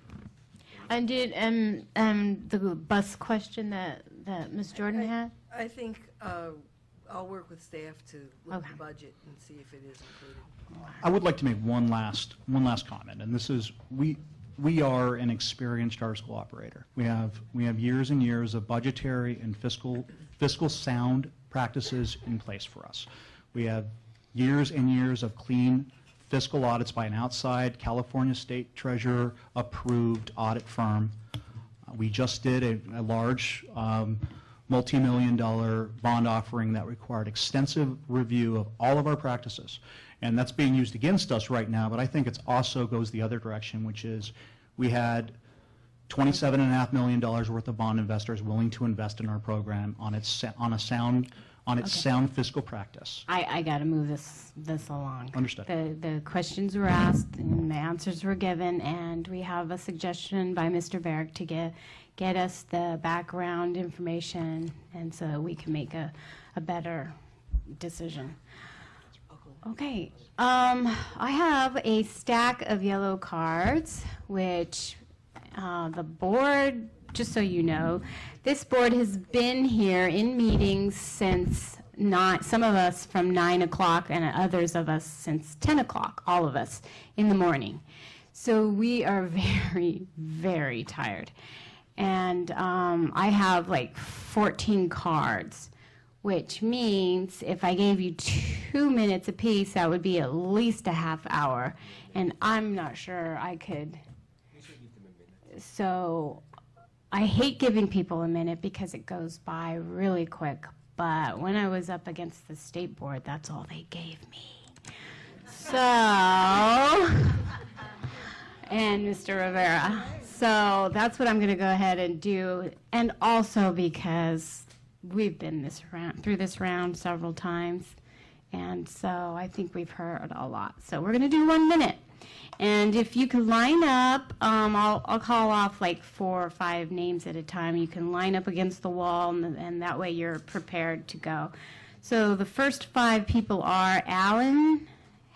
And did the bus question that Ms. Jordan had? I think I'll work with staff to look Okay. at the budget and see if it is included. I would like to make one last comment, and this is we are an experienced charter school operator. We have years and years of budgetary and fiscal sound practices in place for us. We have years and years of clean fiscal audits by an outside California State Treasurer approved audit firm. We just did a large multi-million-dollar bond offering that required extensive review of all of our practices. And that's being used against us right now, but I think it also goes the other direction, which is we had $27.5 million worth of bond investors willing to invest in our program on its sound fiscal practice. I got to move this along. Understood. The questions were asked and the answers were given, and we have a suggestion by Mr. Berg to get us the background information, and so we can make a better decision. Okay. I have a stack of yellow cards, which the board, just so you know, this board has been here in meetings since some of us from 9 o'clock and others of us since 10 o'clock, all of us, in the morning. So we are very, very tired. And I have like 14 cards, which means if I gave you 2 minutes apiece, that would be at least a half hour. And I'm not sure I could. So I hate giving people a minute because it goes by really quick. But when I was up against the state board, that's all they gave me. So, and Mr. Rivera. So that's what I'm going to go ahead and do. And also because we've been through this round several times. And so I think we've heard a lot. So we're going to do 1 minute. And if you can line up, I'll call off like 4 or 5 names at a time. You can line up against the wall, and that way you're prepared to go. So the first 5 people are Alan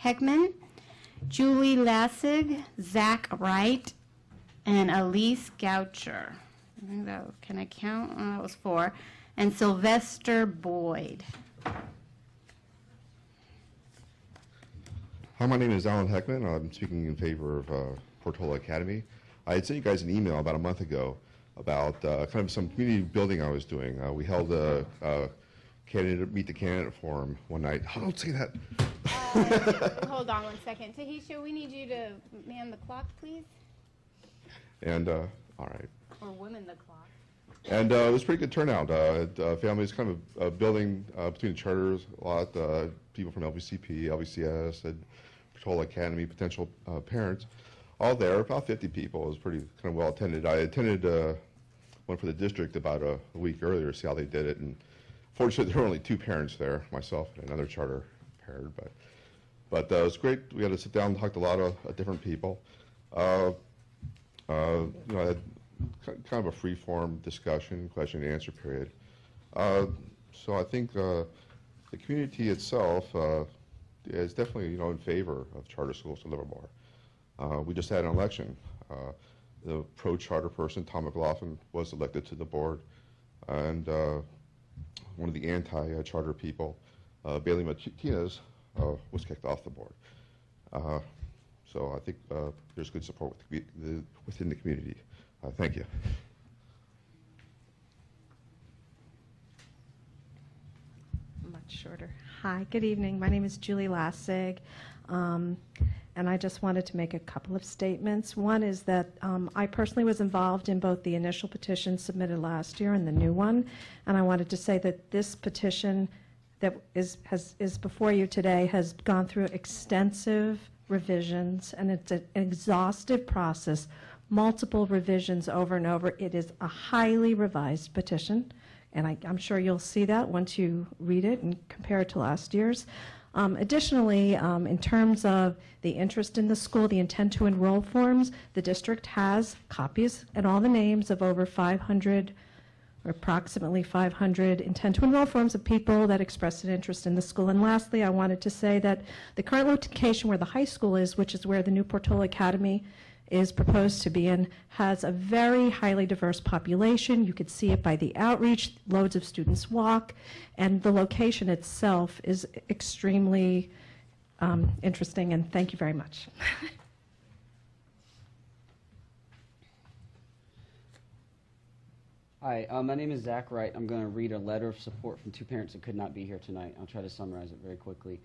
Heckman, Julie Lassig, Zack Wright, and Elise Gaucher. Can I count? Oh, that was 4. And Sylvester Boyd. Hi, my name is Alan Heckman. I'm speaking in favor of Portola Academy. I had sent you guys an email about a month ago about kind of some community building I was doing. We held a Meet the Candidate Forum one night. Oh, don't say that. Hold on one second. Tahisha, we need you to man the clock, please. And, all right. Or women the clock. And it was a pretty good turnout. Families kind of building between the charters, a lot, people from LVCP, LVCS, and Portola Academy, potential parents, all there, about 50 people. It was pretty kind of well attended. I attended one for the district about a week earlier to see how they did it, and fortunately there were only 2 parents there, myself and another charter parent, but it was great. We had to sit down and talk to a lot of different people. You know, I had kind of a free-form discussion, question and answer period. So I think the community itself is definitely, you know, in favor of charter schools in Livermore. We just had an election. The pro-charter person, Tom McLaughlin, was elected to the board, and one of the anti-charter people, Valerie Martinez, was kicked off the board. So I think there's good support within the community. Thank you. Much shorter. Hi, good evening. My name is Julie Lassig, and I just wanted to make a couple of statements. One is that I personally was involved in both the initial petition submitted last year and the new one, and I wanted to say that this petition that is before you today has gone through extensive revisions, and it's an exhaustive process, multiple revisions over and over. It is a highly revised petition, and I'm sure you'll see that once you read it and compare it to last year's. Additionally, in terms of the interest in the school, the intent to enroll forms, the district has copies and all the names of over 500 or approximately 500 intent to enroll forms of people that expressed an interest in the school. And lastly, I wanted to say that the current location where the high school is, which is where the new Portola Academy is proposed to be in, has a very highly diverse population. You could see it by the outreach. Loads of students walk, and the location itself is extremely interesting, and thank you very much. Hi, my name is Zack Wright. I'm going to read a letter of support from 2 parents that could not be here tonight. I'll try to summarize it very quickly.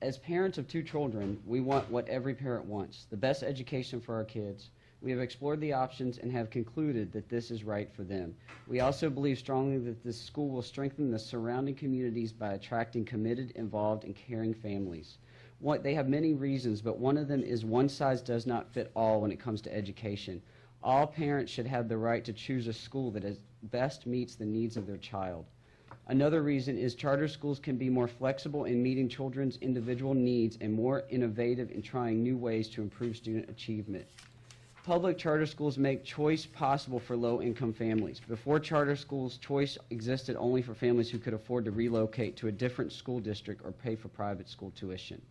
As parents of 2 children, we want what every parent wants, the best education for our kids. We have explored the options and have concluded that this is right for them. We also believe strongly that this school will strengthen the surrounding communities by attracting committed, involved, and caring families. They have many reasons, but one of them is one size does not fit all when it comes to education. All parents should have the right to choose a school that best meets the needs of their child. Another reason is charter schools can be more flexible in meeting children's individual needs and more innovative in trying new ways to improve student achievement. Public charter schools make choice possible for low-income families. Before charter schools, choice existed only for families who could afford to relocate to a different school district or pay for private school tuition.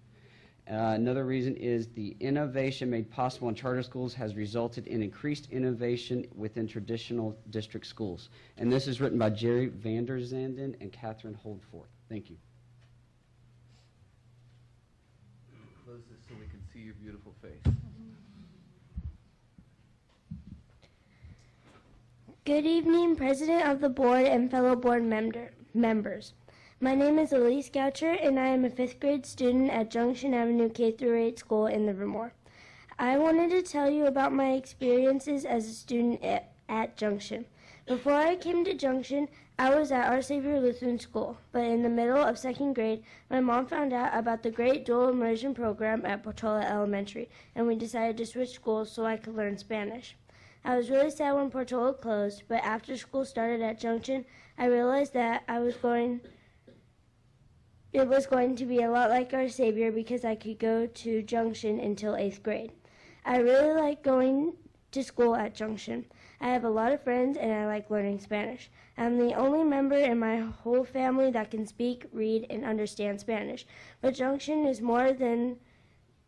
Another reason is the innovation made possible in charter schools has resulted in increased innovation within traditional district schools. And this is written by Jerry Vanderzanden and Catherine Holdforth. Thank you. Close this so we can see your beautiful face. Good evening, President of the Board and fellow board members. My name is Elise Gaucher, and I am a 5th grade student at Junction Avenue K-8 school in Livermore. I wanted to tell you about my experiences as a student at Junction. Before I came to Junction, I was at Our Savior Lutheran School, but in the middle of 2nd grade, my mom found out about the great dual immersion program at Portola Elementary, and we decided to switch schools so I could learn Spanish. I was really sad when Portola closed, but after school started at Junction, I realized that I was going it was going to be a lot like Our Savior because I could go to Junction until 8th grade. I really like going to school at Junction. I have a lot of friends and I like learning Spanish. I'm the only member in my whole family that can speak, read, and understand Spanish. But Junction is more than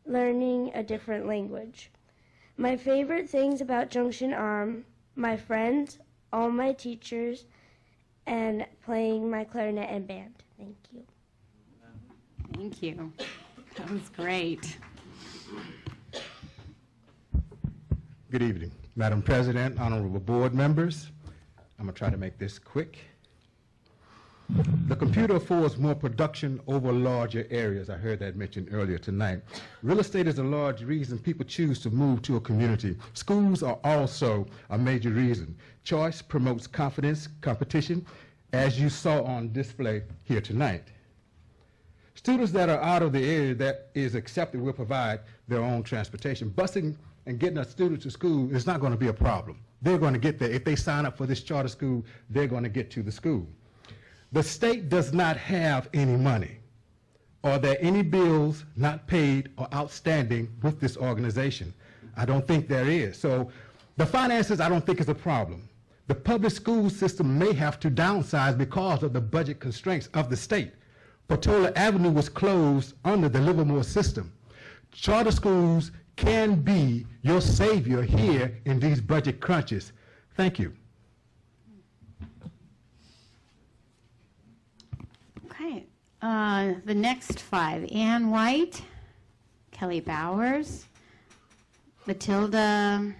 learning a different language. My favorite things about Junction are my friends, all my teachers, and playing my clarinet and band. Thank you. Thank you. That was great. Good evening, Madam President, honorable board members. I'm going to try to make this quick. The computer affords more production over larger areas. I heard that mentioned earlier tonight. Real estate is a large reason people choose to move to a community. Schools are also a major reason. Choice promotes confidence, competition, as you saw on display here tonight. Students that are out of the area that is accepted will provide their own transportation. Busing and getting a student to school is not going to be a problem. They're going to get there. If they sign up for this charter school, they're going to get to the school. The state does not have any money. Are there any bills not paid or outstanding with this organization? I don't think there is. So the finances, I don't think is a problem. The public school system may have to downsize because of the budget constraints of the state. Portola Avenue was closed under the Livermore system. Charter schools can be your savior here in these budget crunches. Thank you. Okay. The next five: Ann White, Kelly Bowers, Matilda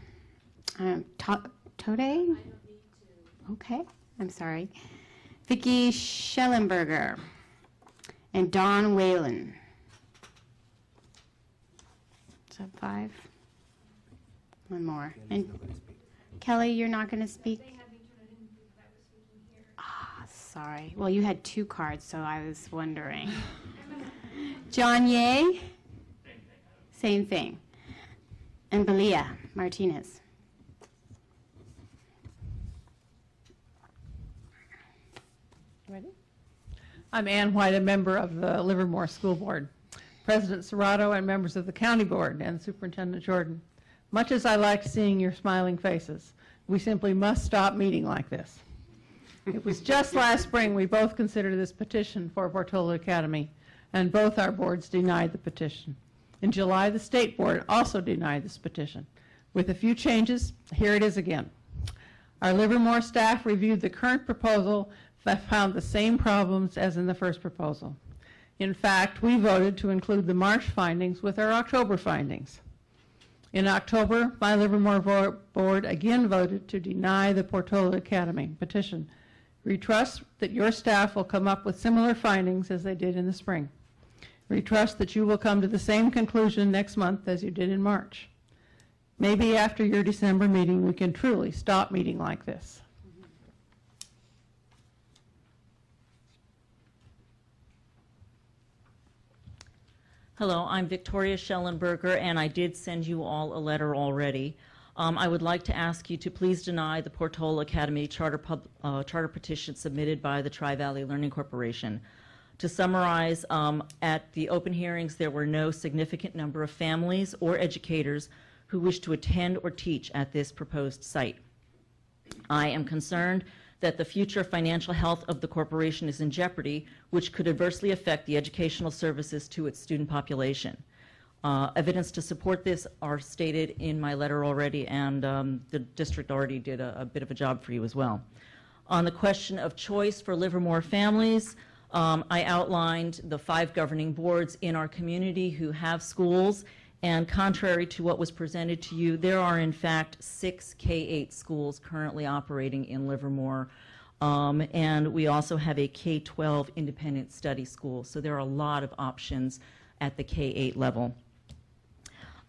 Tode. Okay, I'm sorry. Vicki Schellenberger and Dawn Whalen. Is that five? One more. And Kelly, you're not going to speak? Ah, sorry. Well, you had two cards, so I was wondering. John Yeh? Same thing. And Belia Martinez. Ready? I'm Ann White, a member of the Livermore School Board. President Cerrato and members of the County Board and Superintendent Jordan. Much as I like seeing your smiling faces, we simply must stop meeting like this. It was just last spring we both considered this petition for Portola Academy, and both our boards denied the petition. In July, the State Board also denied this petition. With a few changes, here it is again. Our Livermore staff reviewed the current proposal that found the same problems as in the first proposal. In fact, we voted to include the March findings with our October findings. In October, my Livermore board again voted to deny the Portola Academy petition. We trust that your staff will come up with similar findings as they did in the spring. We trust that you will come to the same conclusion next month as you did in March. Maybe after your December meeting, we can truly stop meeting like this. Hello, I'm Victoria Schellenberger, and I did send you all a letter already. I would like to ask you to please deny the Portola Academy charter petition submitted by the Tri-Valley Learning Corporation. To summarize, at the open hearings, there were no significant number of families or educators who wish to attend or teach at this proposed site. I am concerned that the future financial health of the corporation is in jeopardy, which could adversely affect the educational services to its student population. Evidence to support this are stated in my letter already, and the district already did a bit of a job for you as well. On the question of choice for Livermore families, I outlined the 5 governing boards in our community who have schools, and contrary to what was presented to you, there are in fact 6 K-8 schools currently operating in Livermore, and we also have a K-12 independent study school, so there are a lot of options at the K-8 level.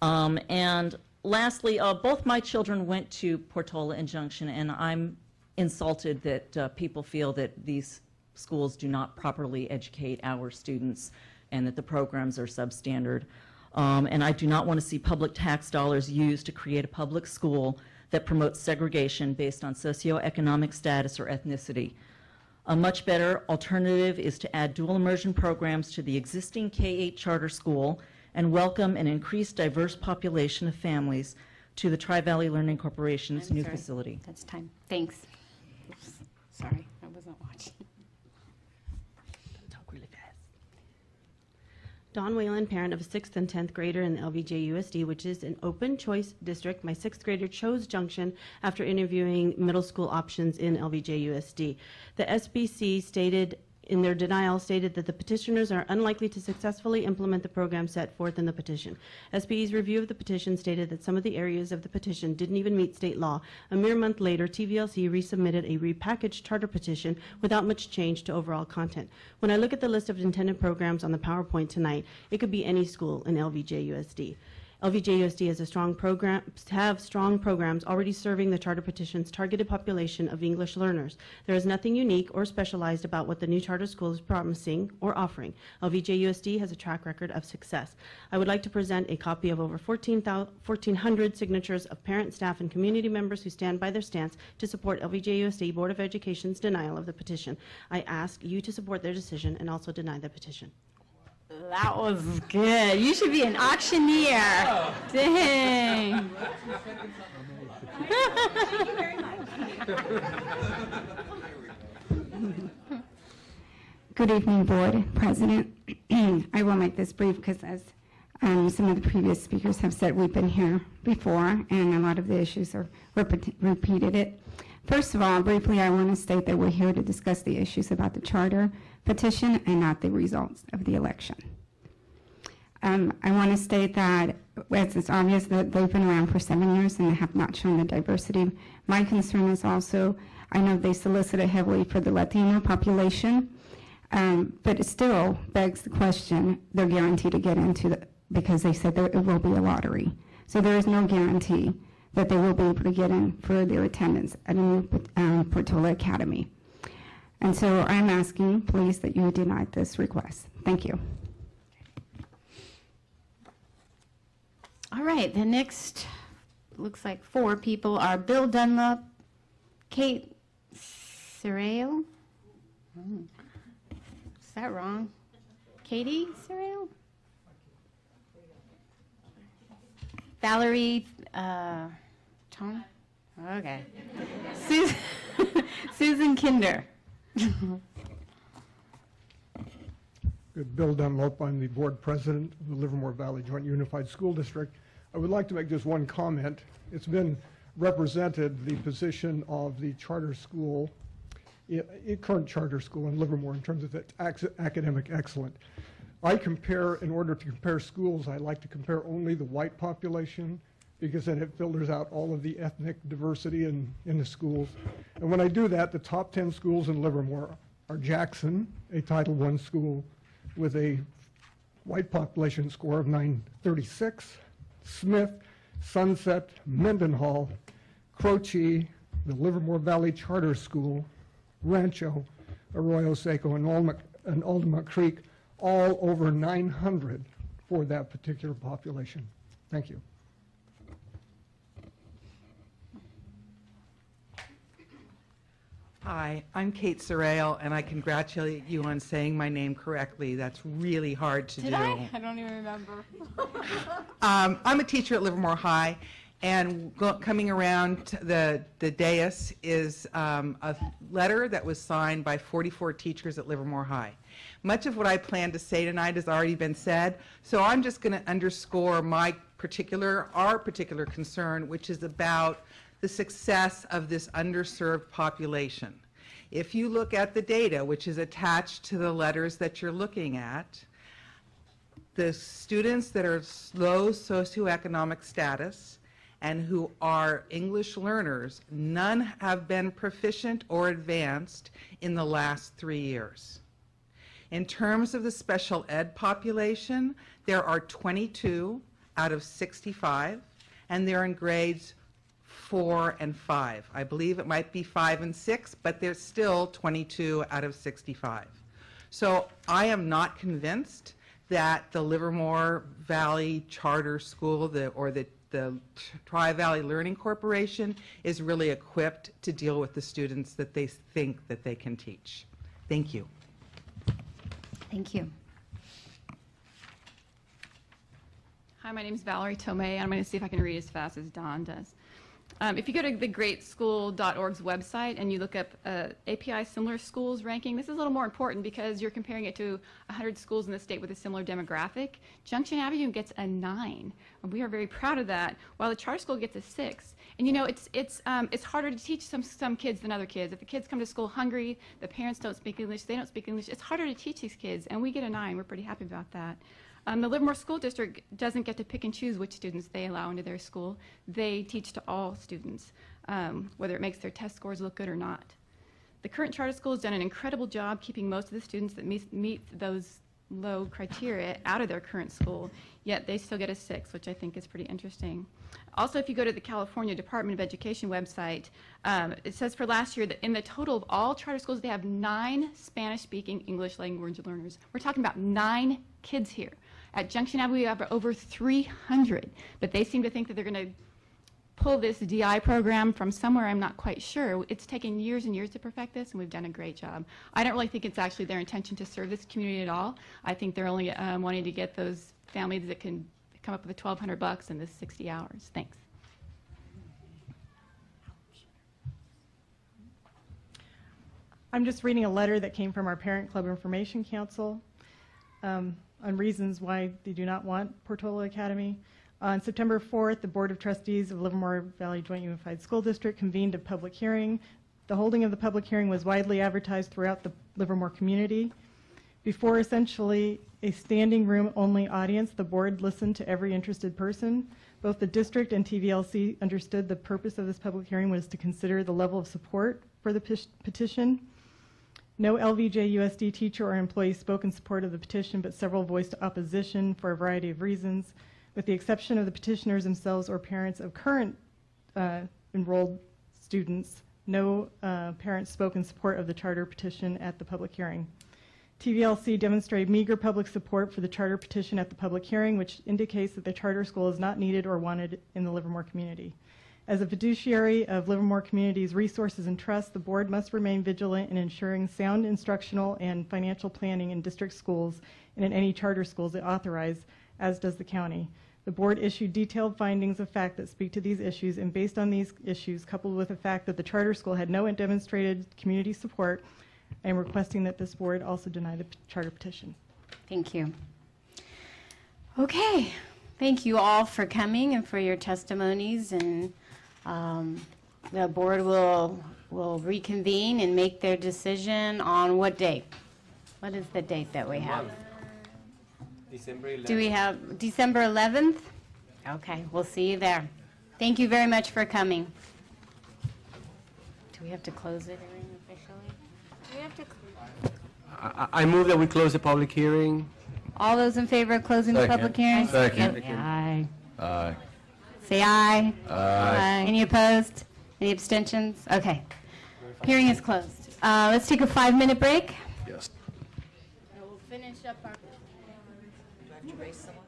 And lastly, both my children went to Portola and Junction, and I'm insulted that people feel that these schools do not properly educate our students and that the programs are substandard. And I do not want to see public tax dollars used to create a public school that promotes segregation based on socioeconomic status or ethnicity. A much better alternative is to add dual immersion programs to the existing K-8 charter school and welcome an increased diverse population of families to the Tri-Valley Learning Corporation's new facility. That's time. Thanks. Oops. Sorry, I wasn't watching. Talk really fast. Dawn Whalen, parent of a 6th and 10th grader in the LVJUSD, which is an open choice district. My 6th grader chose Junction after interviewing middle school options in LVJUSD. The SBC stated in their denial stated that the petitioners are unlikely to successfully implement the program set forth in the petition. SBE's review of the petition stated that some of the areas of the petition didn't even meet state law. A mere month later, TVLC resubmitted a repackaged charter petition without much change to overall content. When I look at the list of intended programs on the PowerPoint tonight, it could be any school in LVJUSD. LVJUSD have strong programs already serving the charter petition's targeted population of English learners. There is nothing unique or specialized about what the new charter school is promising or offering. LVJUSD has a track record of success. I would like to present a copy of over 1,400 signatures of parent, staff, and community members who stand by their stance to support LVJUSD Board of Education's denial of the petition. I ask you to support their decision and also deny the petition. That was good. You should be an auctioneer. Dang. Good evening, Board, President. I will make this brief because as some of the previous speakers have said, we've been here before and a lot of the issues are repeated it. First of all, briefly, I want to state that we're here to discuss the issues about the charter petition and not the results of the election. I want to state that it's obvious that they've been around for 7 years and have not shown the diversity. My concern is also, I know they solicited heavily for the Latino population, but it still begs the question, they're guaranteed to get into because they said that it will be a lottery. So there is no guarantee that they will be able to get in for their attendance at a new Portola Academy. And so I'm asking, please, that you deny this request. Thank you. All right, the next, looks like 4 people are Bill Dunlop, Cate Sarraile. Is that wrong? Cate Sarraile? Valerie Tomay? Okay. Susan Kinder. Good. Bill Dunlop. I'm the board president of the Livermore Valley Joint Unified School District. I would like to make just one comment. It's been represented the position of the charter school, current charter school in Livermore in terms of its academic excellence. I compare, in order to compare schools, I like to compare only the white population because then it filters out all of the ethnic diversity in the schools. And when I do that, the top 10 schools in Livermore are Jackson, a Title I school with a white population score of 936, Smith, Sunset, Mendenhall, Croce, the Livermore Valley Charter School, Rancho, Arroyo Seco, and Aldermont Creek, all over 900 for that particular population. Thank you. Hi, I'm Cate Sarraile, and I congratulate you on saying my name correctly. That's really hard to do. Did I? I don't even remember. I'm a teacher at Livermore High, and coming around the dais is a letter that was signed by 44 teachers at Livermore High. Much of what I plan to say tonight has already been said, so I'm just going to underscore our particular concern, which is about the success of this underserved population. If you look at the data, which is attached to the letters that you're looking at, the students that are low socioeconomic status and who are English learners, none have been proficient or advanced in the last 3 years. In terms of the special ed population, there are 22 out of 65, and they're in grades 4 and 5. I believe it might be 5 and 6, but there's still 22 out of 65. So I am not convinced that the Livermore Valley Charter School or the Tri-Valley Learning Corporation is really equipped to deal with the students that they think that they can teach. Thank you. Thank you. Hi, my name is Valerie Tomay, and I'm going to see if I can read as fast as Don does. If you go to the greatschool.org's website and you look up API similar schools ranking, this is a little more important because you're comparing it to 100 schools in the state with a similar demographic. Junction Avenue gets a 9, and we are very proud of that, while the charter school gets a 6. And you know, it's harder to teach some kids than other kids. If the kids come to school hungry, the parents don't speak English, they don't speak English, it's harder to teach these kids, and we get a 9. We're pretty happy about that. The Livermore School District doesn't get to pick and choose which students they allow into their school. They teach to all students, whether it makes their test scores look good or not. The current charter school has done an incredible job keeping most of the students that meet those low criteria out of their current school, yet they still get a 6, which I think is pretty interesting. Also, if you go to the California Department of Education website, it says for last year that in the total of all charter schools, they have 9 Spanish-speaking English language learners. We're talking about 9 kids here. At Junction Avenue, we have over 300, but they seem to think that they're going to pull this DI program from somewhere. I'm not quite sure. It's taken years and years to perfect this, and we've done a great job. I don't really think it's actually their intention to serve this community at all. I think they're only wanting to get those families that can come up with the $1,200 in this 60 hours. Thanks. I'm just reading a letter that came from our Parent Club Information Council on reasons why they do not want Portola Academy. On September 4th, the Board of Trustees of Livermore Valley Joint Unified School District convened a public hearing. The holding of the public hearing was widely advertised throughout the Livermore community. Before essentially a standing room only audience, the board listened to every interested person. Both the district and TVLC understood the purpose of this public hearing was to consider the level of support for the petition. No LVJUSD teacher or employee spoke in support of the petition, but several voiced opposition for a variety of reasons. With the exception of the petitioners themselves or parents of current enrolled students, no parents spoke in support of the charter petition at the public hearing. TVLC demonstrated meager public support for the charter petition at the public hearing, which indicates that the charter school is not needed or wanted in the Livermore community. As a fiduciary of Livermore community's resources and trust, the board must remain vigilant in ensuring sound instructional and financial planning in district schools and in any charter schools it authorizes, as does the county. The board issued detailed findings of fact that speak to these issues, and based on these issues, coupled with the fact that the charter school had no demonstrated community support, I am requesting that this board also deny the charter petition. Thank you. Okay. Thank you all for coming and for your testimonies, and the board will reconvene and make their decision on what date? What is the date that we have? December 11th. Do we have December 11th? Okay, we'll see you there. Thank you very much for coming. Do we have to close the hearing officially? Do we have to close? I move that we close the public hearing. All those in favor of closing the public hearing? Second. Say aye. Aye. Say aye. Aye. Any opposed? Any abstentions? Okay. Hearing is closed. Let's take a 5-minute break. Yes. And we'll finish up our... Do I have to raise someone?